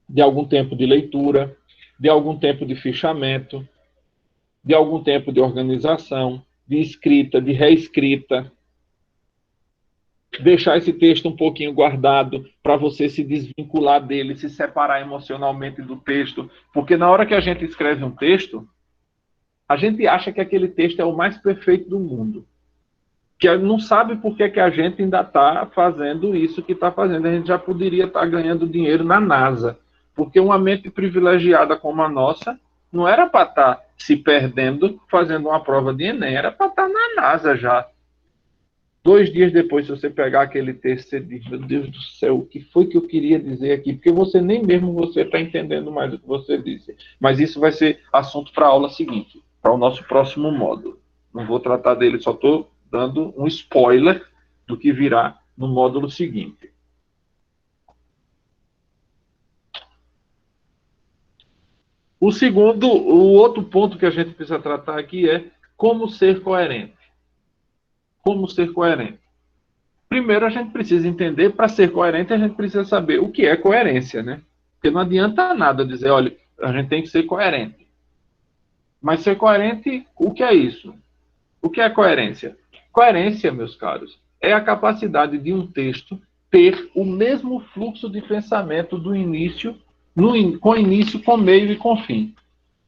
de algum tempo de leitura, de algum tempo de fichamento, de algum tempo de organização, de escrita, de reescrita. Deixar esse texto um pouquinho guardado para você se desvincular dele, se separar emocionalmente do texto. Porque na hora que a gente escreve um texto, a gente acha que aquele texto é o mais perfeito do mundo. Que não sabe por que a gente ainda está fazendo isso que está fazendo. A gente já poderia estar ganhando dinheiro na NASA. Porque uma mente privilegiada como a nossa não era para estar se perdendo fazendo uma prova de Enem, era para estar na NASA já. 2 dias depois, se você pegar aquele texto, você diz, meu Deus do céu, o que foi que eu queria dizer aqui? Porque você nem mesmo você está entendendo mais o que você disse. Mas isso vai ser assunto para a aula seguinte, para o nosso próximo módulo. Não vou tratar dele, só estou dando um spoiler do que virá no módulo seguinte. O outro ponto que a gente precisa tratar aqui é como ser coerente. Como ser coerente. Primeiro, a gente precisa entender, para ser coerente, a gente precisa saber o que é coerência, né? Porque não adianta nada dizer, olha, a gente tem que ser coerente. Mas ser coerente, o que é isso? O que é coerência? Coerência, meus caros, é a capacidade de um texto ter o mesmo fluxo de pensamento do início, com início, com meio e com fim.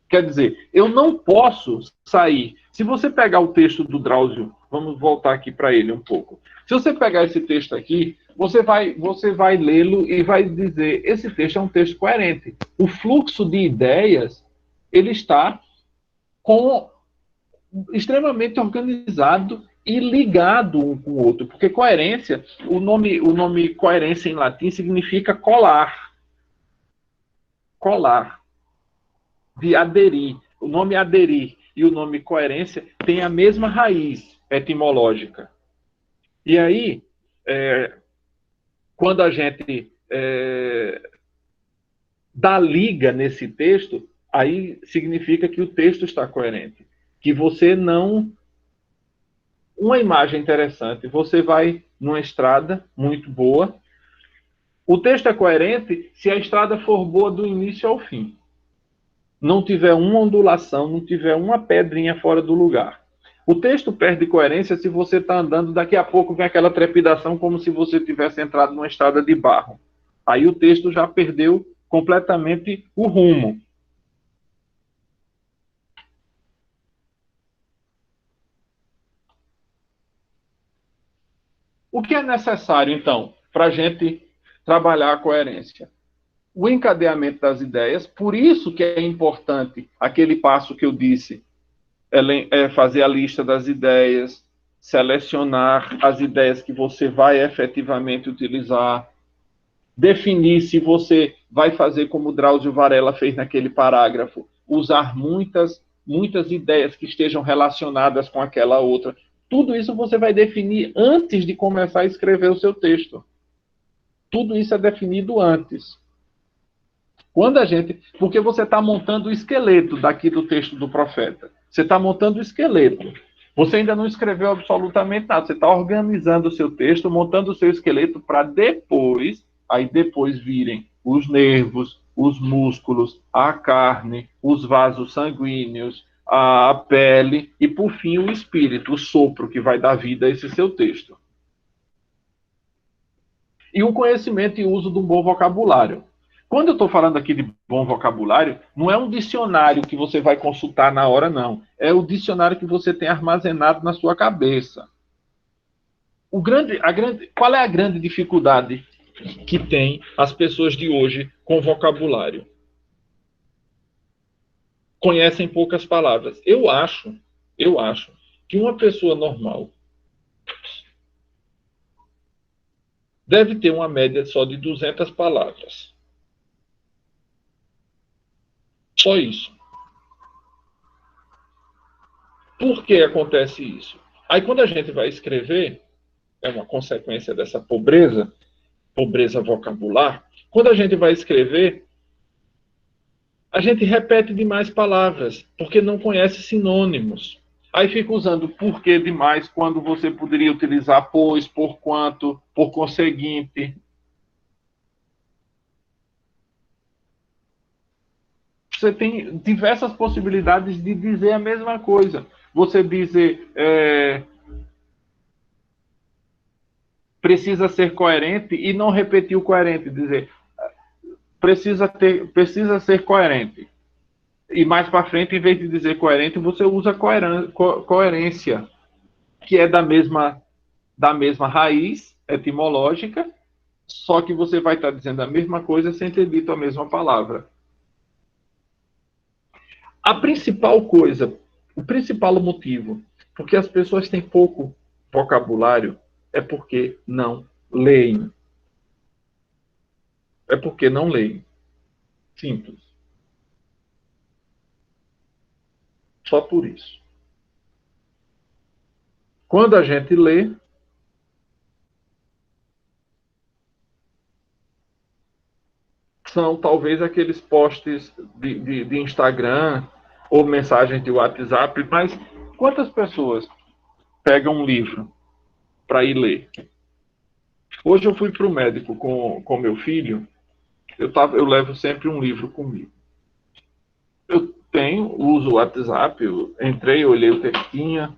Quer dizer, eu não posso sair. Se você pegar o texto do Drauzio, vamos voltar aqui para ele um pouco. Se você pegar esse texto aqui, você vai lê-lo e vai dizer: esse texto é um texto coerente. O fluxo de ideias ele está com, extremamente organizado e ligado um com o outro. Porque coerência, o nome coerência em latim significa colar. Colar. De aderir. O nome aderir e o nome coerência têm a mesma raiz etimológica. E aí, quando a gente dá liga nesse texto, aí significa que o texto está coerente. Que você não. Uma imagem interessante: você vai numa estrada muito boa. O texto é coerente se a estrada for boa do início ao fim. Não tiver uma ondulação, não tiver uma pedrinha fora do lugar. O texto perde coerência se você está andando, daqui a pouco vem aquela trepidação como se você tivesse entrado numa estrada de barro. Aí o texto já perdeu completamente o rumo. O que é necessário, então, para a gente trabalhar a coerência? O encadeamento das ideias, por isso que é importante aquele passo que eu disse, é fazer a lista das ideias, selecionar as ideias que você vai efetivamente utilizar, definir se você vai fazer como o Drauzio Varela fez naquele parágrafo, usar muitas ideias que estejam relacionadas com aquela outra. Tudo isso você vai definir antes de começar a escrever o seu texto. Tudo isso é definido antes. Quando a gente. Porque você está montando o esqueleto daqui do texto do profeta. Você está montando o esqueleto. Você ainda não escreveu absolutamente nada. Você está organizando o seu texto, montando o seu esqueleto para depois, aí depois virem os nervos, os músculos, a carne, os vasos sanguíneos, a pele e, por fim, o espírito, o sopro que vai dar vida a esse seu texto. E o conhecimento e uso de um bom vocabulário. Quando eu estou falando aqui de bom vocabulário, não é um dicionário que você vai consultar na hora, não. É o dicionário que você tem armazenado na sua cabeça. Qual é a grande dificuldade que tem as pessoas de hoje com vocabulário? Conhecem poucas palavras. Eu acho que uma pessoa normal deve ter uma média só de 200 palavras. Só isso. Por que acontece isso? Aí, quando a gente vai escrever, é uma consequência dessa pobreza vocabular. Quando a gente vai escrever, a gente repete demais palavras, porque não conhece sinônimos. Aí fica usando por que demais quando você poderia utilizar pois, por quanto, por conseguinte. Você tem diversas possibilidades de dizer a mesma coisa. Você dizer precisa ser coerente e não repetir o coerente, dizer precisa ser coerente. E mais para frente, em vez de dizer coerente, você usa coerência, que é da mesma raiz etimológica, só que você vai estar dizendo a mesma coisa sem ter dito a mesma palavra. A principal coisa, o principal motivo, porque as pessoas têm pouco vocabulário, é porque não leem. É porque não leem. Simples. Só por isso. Quando a gente lê, são talvez aqueles posts de Instagram ou mensagens de WhatsApp, mas quantas pessoas pegam um livro para ir ler? Hoje eu fui para o médico com meu filho, eu levo sempre um livro comigo. Eu uso o WhatsApp, eu entrei, olhei o que tinha,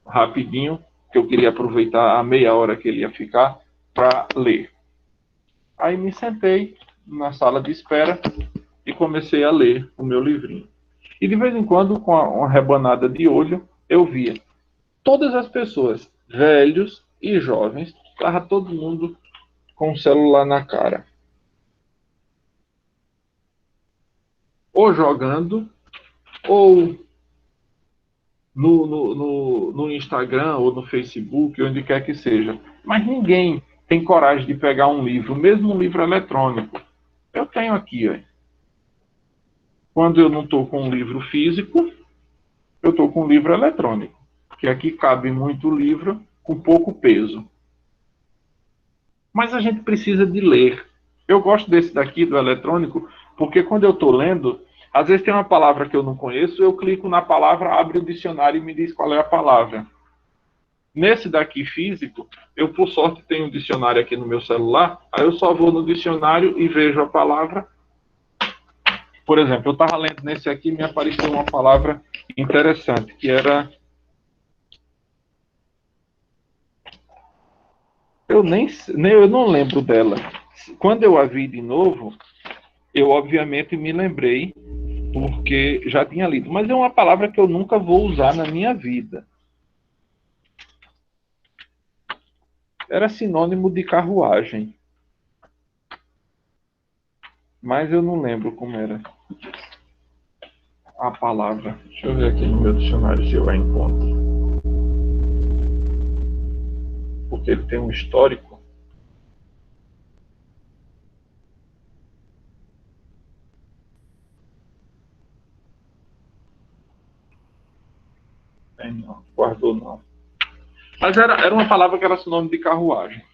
rapidinho, que eu queria aproveitar a meia hora que ele ia ficar para ler. Aí me sentei na sala de espera e comecei a ler o meu livrinho. E de vez em quando, com uma rebanada de olho, eu via todas as pessoas, velhos e jovens, estava todo mundo com o celular na cara. Ou jogando, ou no Instagram, ou no Facebook, onde quer que seja. Mas ninguém tem coragem de pegar um livro, mesmo um livro eletrônico. Eu tenho aqui, ó. Quando eu não estou com um livro físico, eu estou com um livro eletrônico. Porque aqui cabe muito livro com pouco peso. Mas a gente precisa de ler. Eu gosto desse daqui, do eletrônico, porque quando eu estou lendo, às vezes tem uma palavra que eu não conheço, eu clico na palavra, abre o dicionário e me diz qual é a palavra. Nesse daqui físico, eu por sorte tenho um dicionário aqui no meu celular, aí eu só vou no dicionário e vejo a palavra. Por exemplo, eu estava lendo nesse aqui e me apareceu uma palavra interessante, que era... Eu não lembro dela. Quando eu a vi de novo, eu obviamente me lembrei, porque já tinha lido. Mas é uma palavra que eu nunca vou usar na minha vida. Era sinônimo de carruagem. Mas eu não lembro como era a palavra. Deixa eu ver aqui no meu dicionário se eu a encontro. Porque ele tem um histórico. Não, guardou não. Mas era uma palavra que era sinônimo de carruagem.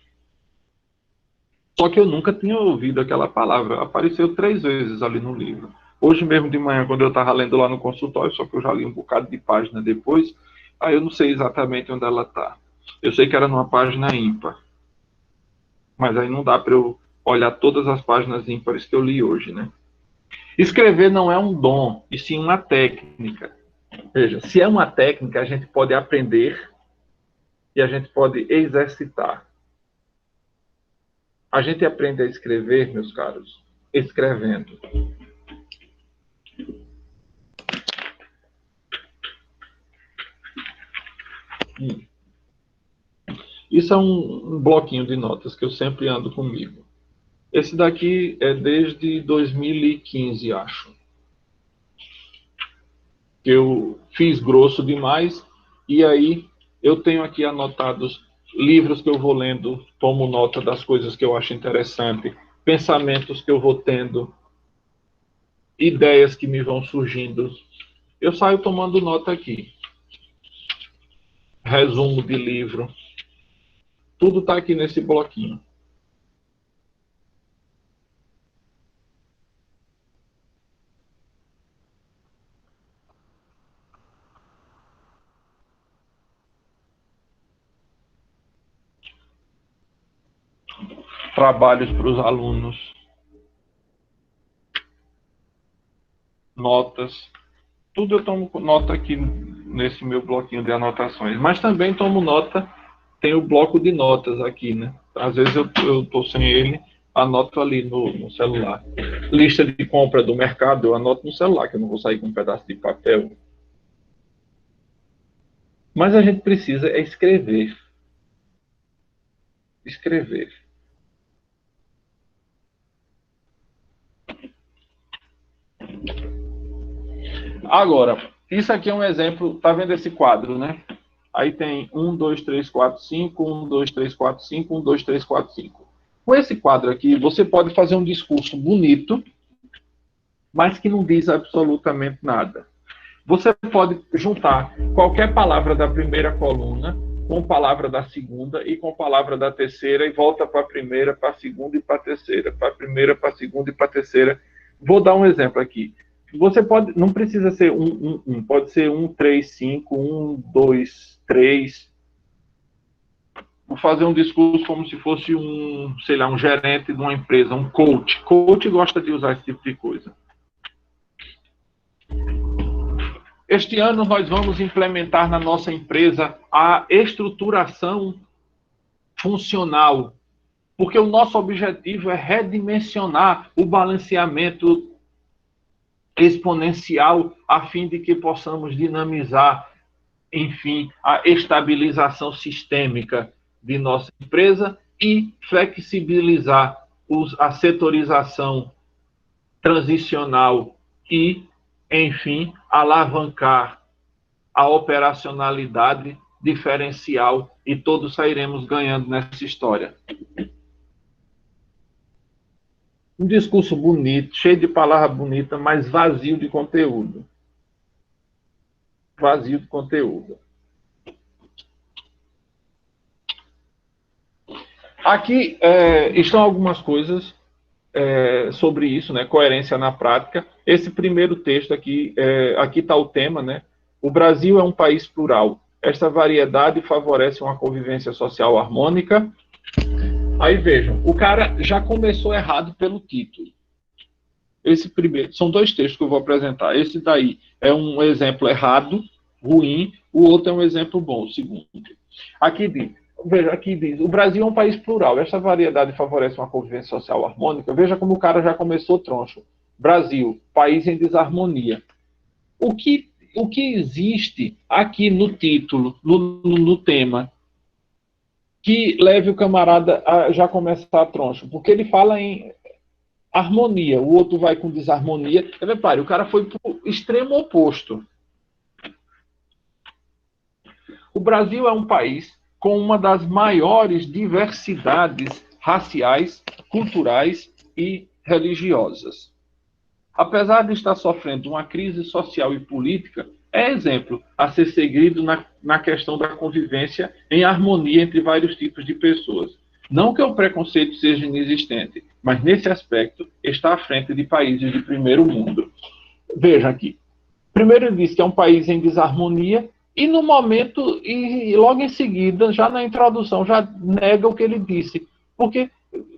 Só que eu nunca tinha ouvido aquela palavra. Apareceu 3 vezes ali no livro. Hoje mesmo de manhã, quando eu estava lendo lá no consultório, só que eu já li um bocado de página depois, aí eu não sei exatamente onde ela está. Eu sei que era numa página ímpar. Mas aí não dá para eu olhar todas as páginas ímpares que eu li hoje, né? Escrever não é um dom, e sim uma técnica. Veja, se é uma técnica, a gente pode aprender e a gente pode exercitar. A gente aprende a escrever, meus caros, escrevendo. Isso é um bloquinho de notas que eu sempre ando comigo. Esse daqui é desde 2015, acho. Eu fiz grosso demais e aí eu tenho aqui anotados livros que eu vou lendo, tomo nota das coisas que eu acho interessante, pensamentos que eu vou tendo, ideias que me vão surgindo. Eu saio tomando nota aqui. Resumo de livro. Tudo está aqui nesse bloquinho. Trabalhos para os alunos. Notas. Tudo eu tomo nota aqui nesse meu bloquinho de anotações. Mas também tomo nota, tem o bloco de notas aqui, né? Às vezes eu estou sem ele, anoto ali no celular. Lista de compra do mercado, eu anoto no celular, que eu não vou sair com um pedaço de papel. Mas a gente precisa escrever. Escrever. Agora, isso aqui é um exemplo, tá vendo esse quadro, né? Aí tem 1, 2, 3, 4, 5, 1, 2, 3, 4, 5, 1, 2, 3, 4, 5. Com esse quadro aqui, você pode fazer um discurso bonito, mas que não diz absolutamente nada. Você pode juntar qualquer palavra da primeira coluna com palavra da segunda e com palavra da terceira, e volta para a primeira, para a segunda e para a terceira, para a primeira, para a segunda e para a terceira. Vou dar um exemplo aqui. Você pode, não precisa ser pode ser 1, 3, 5, 1, 2, 3. Vou fazer um discurso como se fosse sei lá, um gerente de uma empresa, um coach. Coach gosta de usar esse tipo de coisa. Este ano nós vamos implementar na nossa empresa a estruturação funcional, porque o nosso objetivo é redimensionar o balanceamento exponencial a fim de que possamos dinamizar, enfim, a estabilização sistêmica de nossa empresa e flexibilizar a setorização transicional e, enfim, alavancar a operacionalidade diferencial, e todos sairemos ganhando nessa história. Um discurso bonito, cheio de palavras bonitas, mas vazio de conteúdo. Vazio de conteúdo. Aqui estão algumas coisas sobre isso, né? Coerência na prática. Esse primeiro texto aqui, aqui está o tema, né? O Brasil é um país plural. Esta variedade favorece uma convivência social harmônica. Aí vejam, o cara já começou errado pelo título. Esse primeiro, são dois textos que eu vou apresentar. Esse daí é um exemplo errado, ruim, o outro é um exemplo bom, o segundo. Aqui diz, o Brasil é um país plural. Esta variedade favorece uma convivência social harmônica. Veja como o cara já começou troncho. Brasil, país em desarmonia. O que existe aqui no título, no tema, que leve o camarada a já começar troncho? Porque ele fala em harmonia, o outro vai com desarmonia. Repare, o cara foi para o extremo oposto. O Brasil é um país com uma das maiores diversidades raciais, culturais e religiosas. Apesar de estar sofrendo uma crise social e política, é exemplo a ser seguido na questão da convivência em harmonia entre vários tipos de pessoas. Não que o preconceito seja inexistente, mas nesse aspecto está à frente de países de primeiro mundo. Veja aqui. Primeiro ele diz que é um país em desarmonia, e no momento, e logo em seguida, já na introdução, já nega o que ele disse. Porque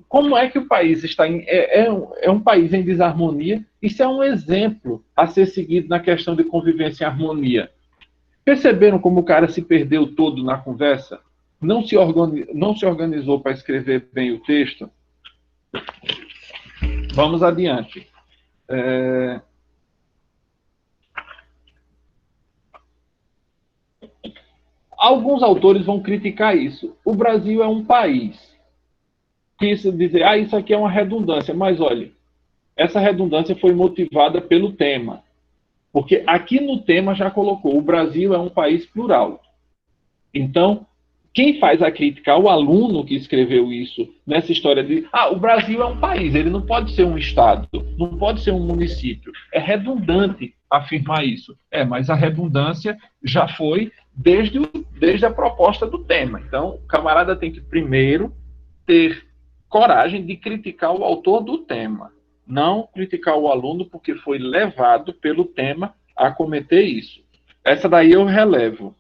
como é que o país está é um país em desarmonia? Isso é um exemplo a ser seguido na questão de convivência em harmonia. Perceberam como o cara se perdeu todo na conversa? Não se organizou para escrever bem o texto? Vamos adiante. Alguns autores vão criticar isso. O Brasil é um país. Isso dizer, isso aqui é uma redundância. Mas, olha, essa redundância foi motivada pelo tema. Porque aqui no tema já colocou, o Brasil é um país plural. Então, quem faz a crítica ao aluno que escreveu isso, nessa história de, o Brasil é um país, ele não pode ser um estado, não pode ser um município. É redundante afirmar isso. Mas a redundância já foi desde a proposta do tema. Então, o camarada tem que primeiro ter coragem de criticar o autor do tema, não criticar o aluno porque foi levado pelo tema a cometer isso. Essa daí eu relevo.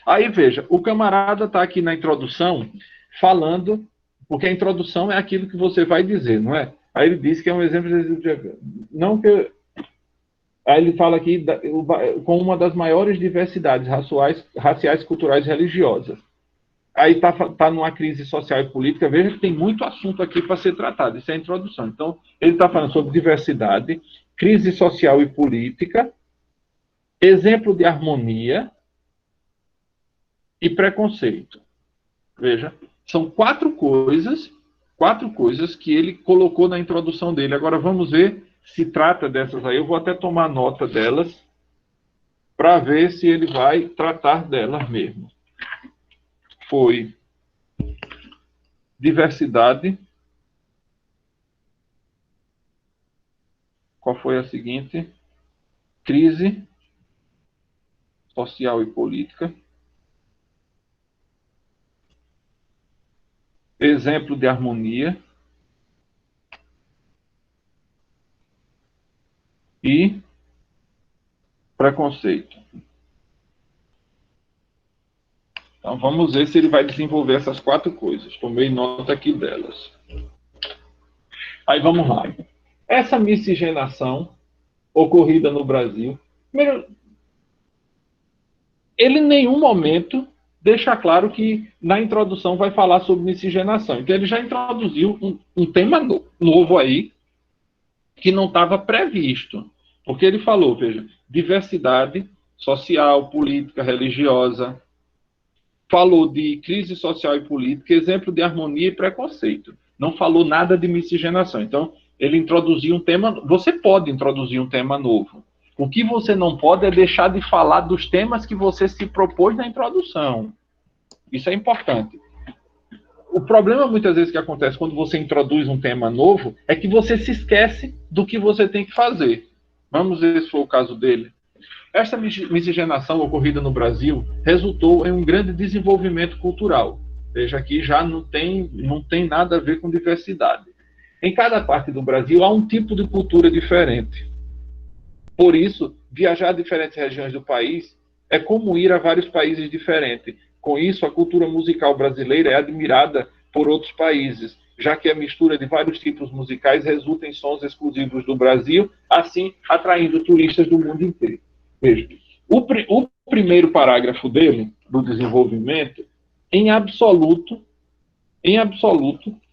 Aí veja, o camarada está aqui na introdução falando, porque a introdução é aquilo que você vai dizer, não é? Aí ele diz que é um exemplo de... Não que... Aí ele fala aqui com uma das maiores diversidades raciais, culturais e religiosas. Aí está numa crise social e política. Veja que tem muito assunto aqui para ser tratado. Isso é a introdução. Então, ele está falando sobre diversidade, crise social e política, exemplo de harmonia e preconceito. Veja, são quatro coisas que ele colocou na introdução dele. Agora vamos ver se trata dessas aí. Eu vou até tomar nota delas para ver se ele vai tratar delas mesmo. foi diversidade. Qual foi a seguinte? Crise social e política. Exemplo de harmonia. E preconceito. Então vamos ver se ele vai desenvolver essas 4 coisas. Tomei nota aqui delas. Aí vamos lá. Essa miscigenação ocorrida no Brasil, primeiro, ele em nenhum momento deixa claro que na introdução vai falar sobre miscigenação. Então ele já introduziu um tema novo aí que não estava previsto. Porque ele falou, veja, diversidade social, política, religiosa. Falou de crise social e política, exemplo de harmonia e preconceito. Não falou nada de miscigenação. Então, ele introduziu um tema. Você pode introduzir um tema novo. O que você não pode é deixar de falar dos temas que você se propôs na introdução. Isso é importante. O problema, muitas vezes, que acontece quando você introduz um tema novo é que você se esquece do que você tem que fazer. Vamos ver se foi o caso dele. Esta miscigenação ocorrida no Brasil resultou em um grande desenvolvimento cultural. Veja aqui, já não tem nada a ver com diversidade. Em cada parte do Brasil há um tipo de cultura diferente. Por isso, viajar a diferentes regiões do país é como ir a vários países diferentes. Com isso, a cultura musical brasileira é admirada por outros países, já que a mistura de vários tipos musicais resulta em sons exclusivos do Brasil, assim atraindo turistas do mundo inteiro. Veja, o primeiro parágrafo dele, do desenvolvimento, em absoluto,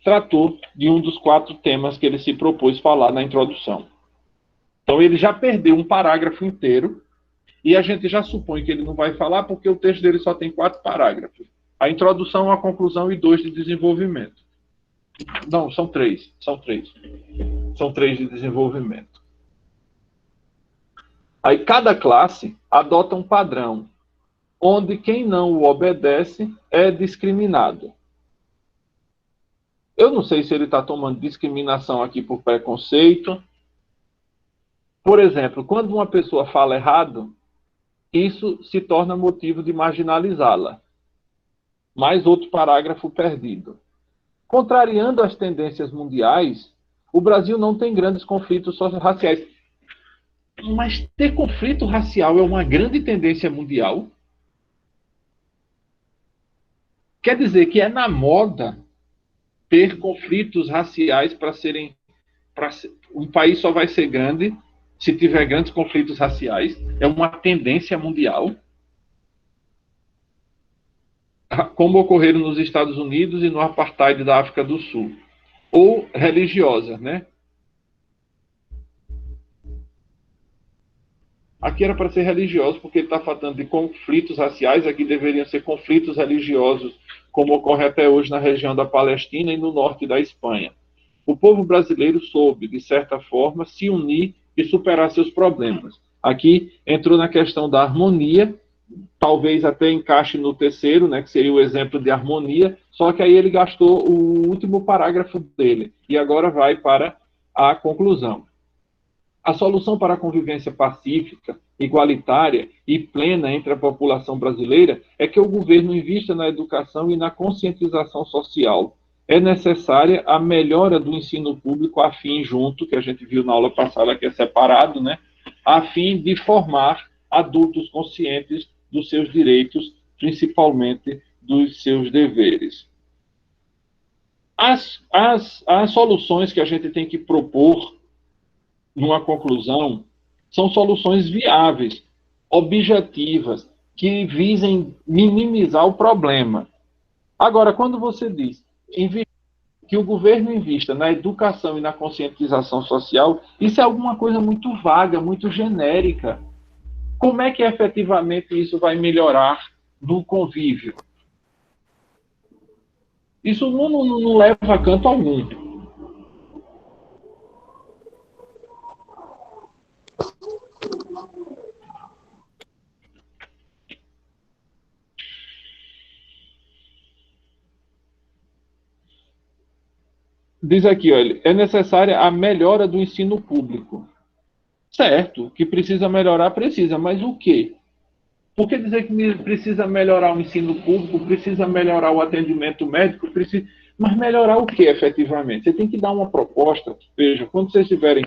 tratou de um dos 4 temas que ele se propôs falar na introdução. Então, ele já perdeu um parágrafo inteiro e a gente já supõe que ele não vai falar porque o texto dele só tem 4 parágrafos. A introdução, a conclusão e 2 de desenvolvimento. Não, são 3. São 3. São 3 de desenvolvimento. Aí cada classe adota um padrão, onde quem não o obedece é discriminado. Eu não sei se ele está tomando discriminação aqui por preconceito. Por exemplo, quando uma pessoa fala errado, isso se torna motivo de marginalizá-la. Mais outro parágrafo perdido. Contrariando as tendências mundiais, o Brasil não tem grandes conflitos raciais. Mas ter conflito racial é uma grande tendência mundial? Quer dizer que é na moda ter conflitos raciais para serem... um país só vai ser grande se tiver grandes conflitos raciais? É uma tendência mundial? Como ocorreram nos Estados Unidos e no apartheid da África do Sul. Ou religiosa, né? Aqui era para ser religioso, porque ele está falando de conflitos raciais, aqui deveriam ser conflitos religiosos, como ocorre até hoje na região da Palestina e no norte da Espanha. O povo brasileiro soube, de certa forma, se unir e superar seus problemas. Aqui entrou na questão da harmonia, talvez até encaixe no terceiro, né, que seria o exemplo de harmonia, só que aí ele gastou o último parágrafo dele, e agora vai para a conclusão. A solução para a convivência pacífica, igualitária e plena entre a população brasileira é que o governo invista na educação e na conscientização social. É necessária a melhora do ensino público a fim junto, que a gente viu na aula passada que é separado, né? A fim de formar adultos conscientes dos seus direitos, principalmente dos seus deveres. As soluções que a gente tem que propor numa conclusão, são soluções viáveis, objetivas, que visem minimizar o problema. Agora, quando você diz que o governo invista na educação e na conscientização social, isso é alguma coisa muito vaga, muito genérica. Como é que efetivamente isso vai melhorar no convívio? Isso não leva a canto algum. Diz aqui, olha, é necessária a melhora do ensino público. Certo, que precisa melhorar, precisa, mas o quê? Por que dizer que precisa melhorar o ensino público, precisa melhorar o atendimento médico, precisa... mas melhorar o que efetivamente? Você tem que dar uma proposta. Veja, quando vocês estiverem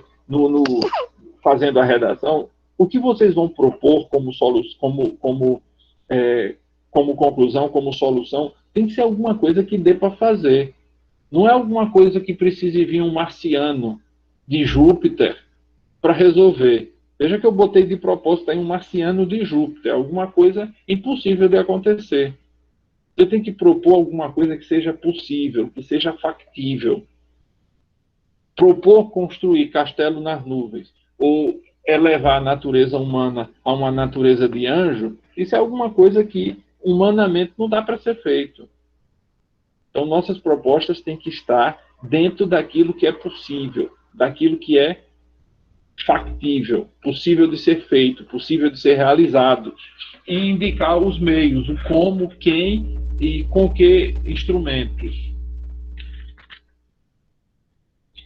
fazendo a redação, o que vocês vão propor como conclusão, como solução, tem que ser alguma coisa que dê para fazer. Não é alguma coisa que precise vir um marciano de Júpiter para resolver. Veja que eu botei de propósito aí um marciano de Júpiter, alguma coisa impossível de acontecer. Você tem que propor alguma coisa que seja possível, que seja factível. Propor construir castelo nas nuvens, ou elevar a natureza humana a uma natureza de anjo, isso é alguma coisa que humanamente não dá para ser feito. Então, nossas propostas têm que estar dentro daquilo que é possível, daquilo que é factível, possível de ser feito, possível de ser realizado, e indicar os meios, o como, quem e com que instrumentos.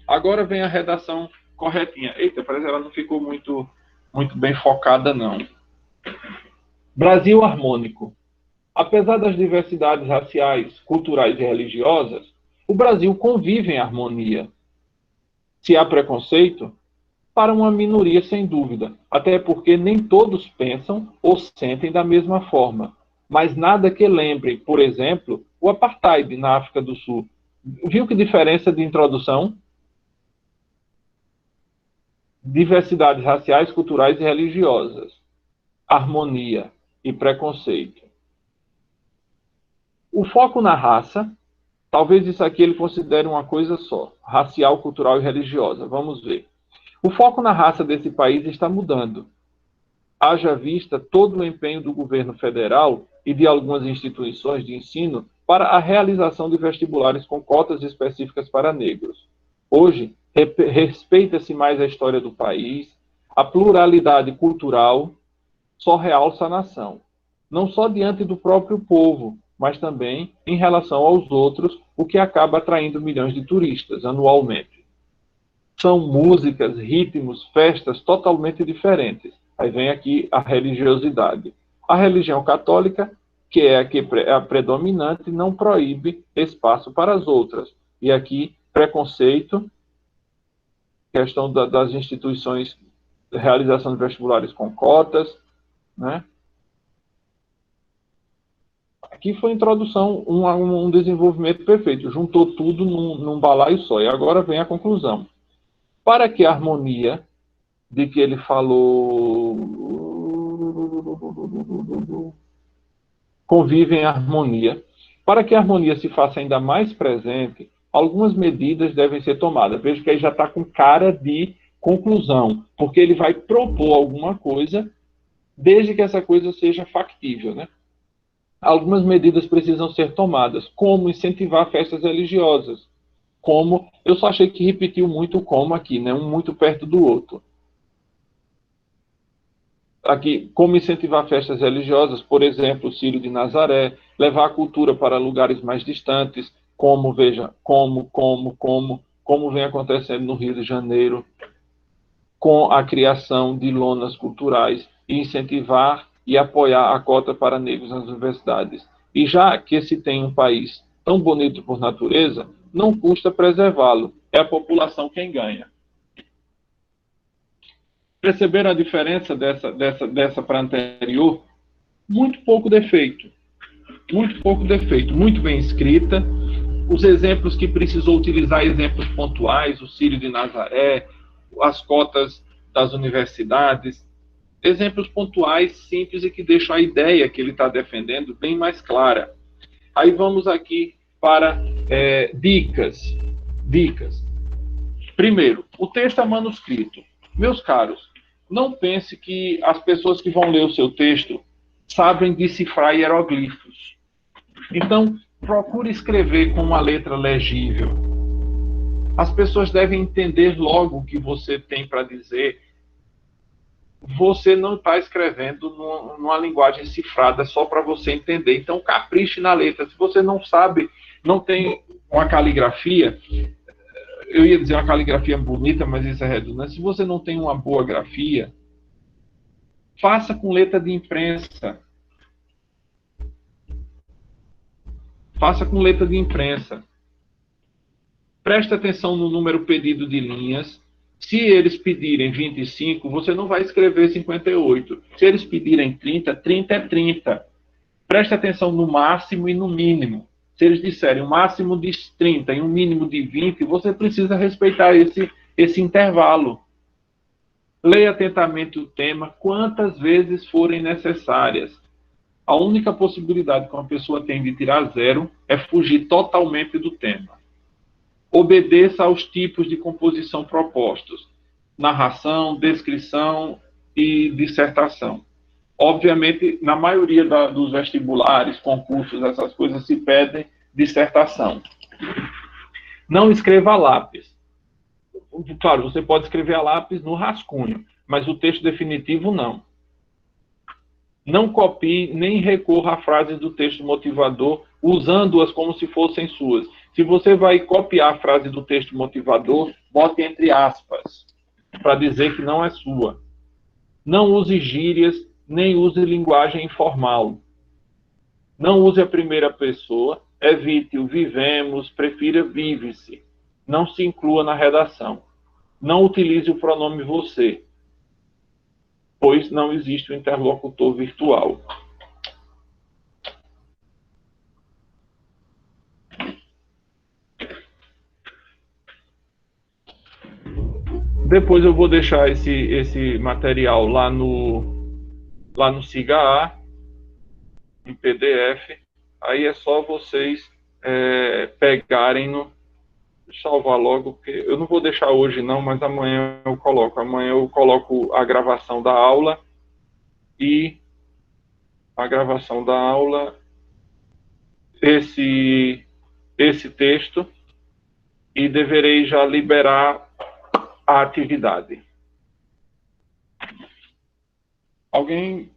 Agora vem a redação corretinha. Eita, parece que ela não ficou muito bem focada, não. Brasil harmônico. Apesar das diversidades raciais, culturais e religiosas, o Brasil convive em harmonia. Se há preconceito, para uma minoria, sem dúvida, até porque nem todos pensam ou sentem da mesma forma. Mas nada que lembre, por exemplo, o apartheid na África do Sul. Viu que diferença de introdução? Diversidades raciais, culturais e religiosas. Harmonia e preconceito. O foco na raça, talvez isso aqui ele considere uma coisa só, racial, cultural e religiosa. Vamos ver. O foco na raça desse país está mudando. Haja vista todo o empenho do governo federal e de algumas instituições de ensino para a realização de vestibulares com cotas específicas para negros. Hoje, respeita-se mais a história do país, a pluralidade cultural só realça a nação, não só diante do próprio povo, mas também em relação aos outros, o que acaba atraindo milhões de turistas anualmente. São músicas, ritmos, festas totalmente diferentes. Aí vem aqui a religiosidade. A religião católica, que é a predominante, não proíbe espaço para as outras. E aqui, preconceito, questão das instituições, realização de vestibulares com cotas, né? Aqui foi a introdução, um desenvolvimento perfeito. Juntou tudo num balaio só. E agora vem a conclusão. Para que a harmonia, de que ele falou, convive em harmonia, para que a harmonia se faça ainda mais presente, algumas medidas devem ser tomadas. Veja que aí já está com cara de conclusão, porque ele vai propor alguma coisa, desde que essa coisa seja factível, né? Algumas medidas precisam ser tomadas, como incentivar festas religiosas, como, eu só achei que repetiu muito o como aqui, né? Um muito perto do outro. Aqui, como incentivar festas religiosas, por exemplo, o Círio de Nazaré, levar a cultura para lugares mais distantes, como, veja, como vem acontecendo no Rio de Janeiro, com a criação de lonas culturais, e incentivar e apoiar a cota para negros nas universidades. E já que se tem um país tão bonito por natureza, não custa preservá-lo. É a população quem ganha. Perceberam a diferença dessa para a anterior? Muito pouco defeito. Muito pouco defeito. Muito bem escrita. Os exemplos que precisou utilizar, exemplos pontuais, o Círio de Nazaré, as cotas das universidades, exemplos pontuais, simples e que deixam a ideia que ele está defendendo bem mais clara. Aí vamos aqui para dicas. Primeiro, o texto é manuscrito. Meus caros, não pense que as pessoas que vão ler o seu texto sabem decifrar hieroglifos. Então, procure escrever com uma letra legível. As pessoas devem entender logo o que você tem para dizer. Você não está escrevendo numa linguagem cifrada só para você entender. Então, capriche na letra. Se você não sabe, não tem uma caligrafia, eu ia dizer uma caligrafia bonita, mas isso é redundante. Se você não tem uma boa grafia, faça com letra de imprensa. Faça com letra de imprensa. Preste atenção no número pedido de linhas. Se eles pedirem 25, você não vai escrever 58. Se eles pedirem 30, 30 é 30. Preste atenção no máximo e no mínimo. Se eles disserem um máximo de 30 e um mínimo de 20, você precisa respeitar esse intervalo. Leia atentamente o tema quantas vezes forem necessárias. A única possibilidade que uma pessoa tem de tirar zero é fugir totalmente do tema. Obedeça aos tipos de composição propostos: narração, descrição e dissertação. Obviamente, na maioria dos vestibulares, concursos, essas coisas se pedem dissertação. Não escreva a lápis. Claro, você pode escrever a lápis no rascunho, mas o texto definitivo não. Não copie nem recorra a frases do texto motivador, usando-as como se fossem suas. Se você vai copiar a frase do texto motivador, bote entre aspas, para dizer que não é sua. Não use gírias, nem use linguagem informal. Não use a primeira pessoa, evite o vivemos, prefira vive-se. Não se inclua na redação. Não utilize o pronome você, pois não existe o interlocutor virtual. Depois eu vou deixar esse material lá no SIGA em PDF. Aí é só vocês pegarem no... salvar logo, porque eu não vou deixar hoje não, mas amanhã eu coloco. Amanhã eu coloco a gravação da aula e esse texto, e deverei já liberar a atividade. Alguém...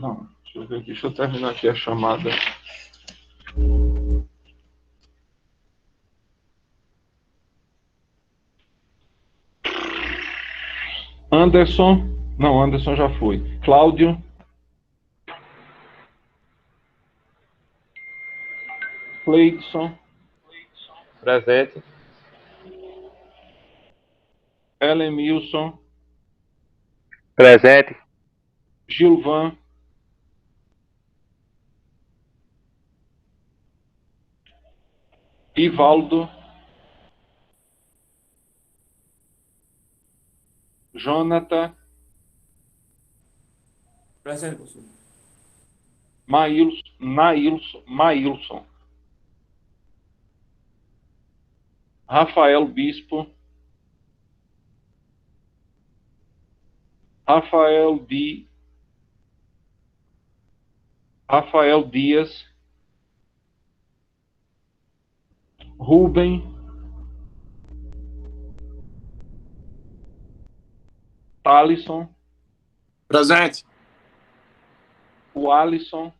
Não, deixa eu ver aqui, deixa eu terminar aqui a chamada. Anderson... Não, Anderson já foi. Cláudio. Cleidson. Presente. Elemilson. Presente. Gilvan. Ivaldo. Jonathan. Presente, professor. Maílson. Rafael Bispo. Rafael Dias. Rubem. Thalisson. Presente. O Alisson.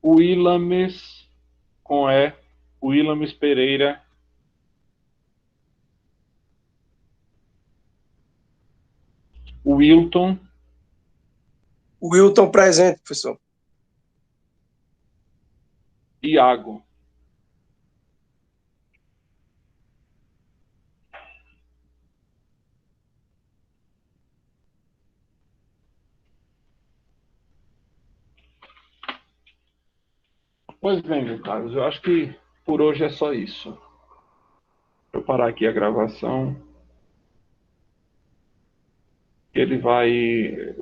O Ilames, com E. O Ilames Pereira. O Wilton. Wilton presente, professor. Iago. Pois bem, meu Carlos, eu acho que por hoje é só isso. Vou parar aqui a gravação. Ele vai...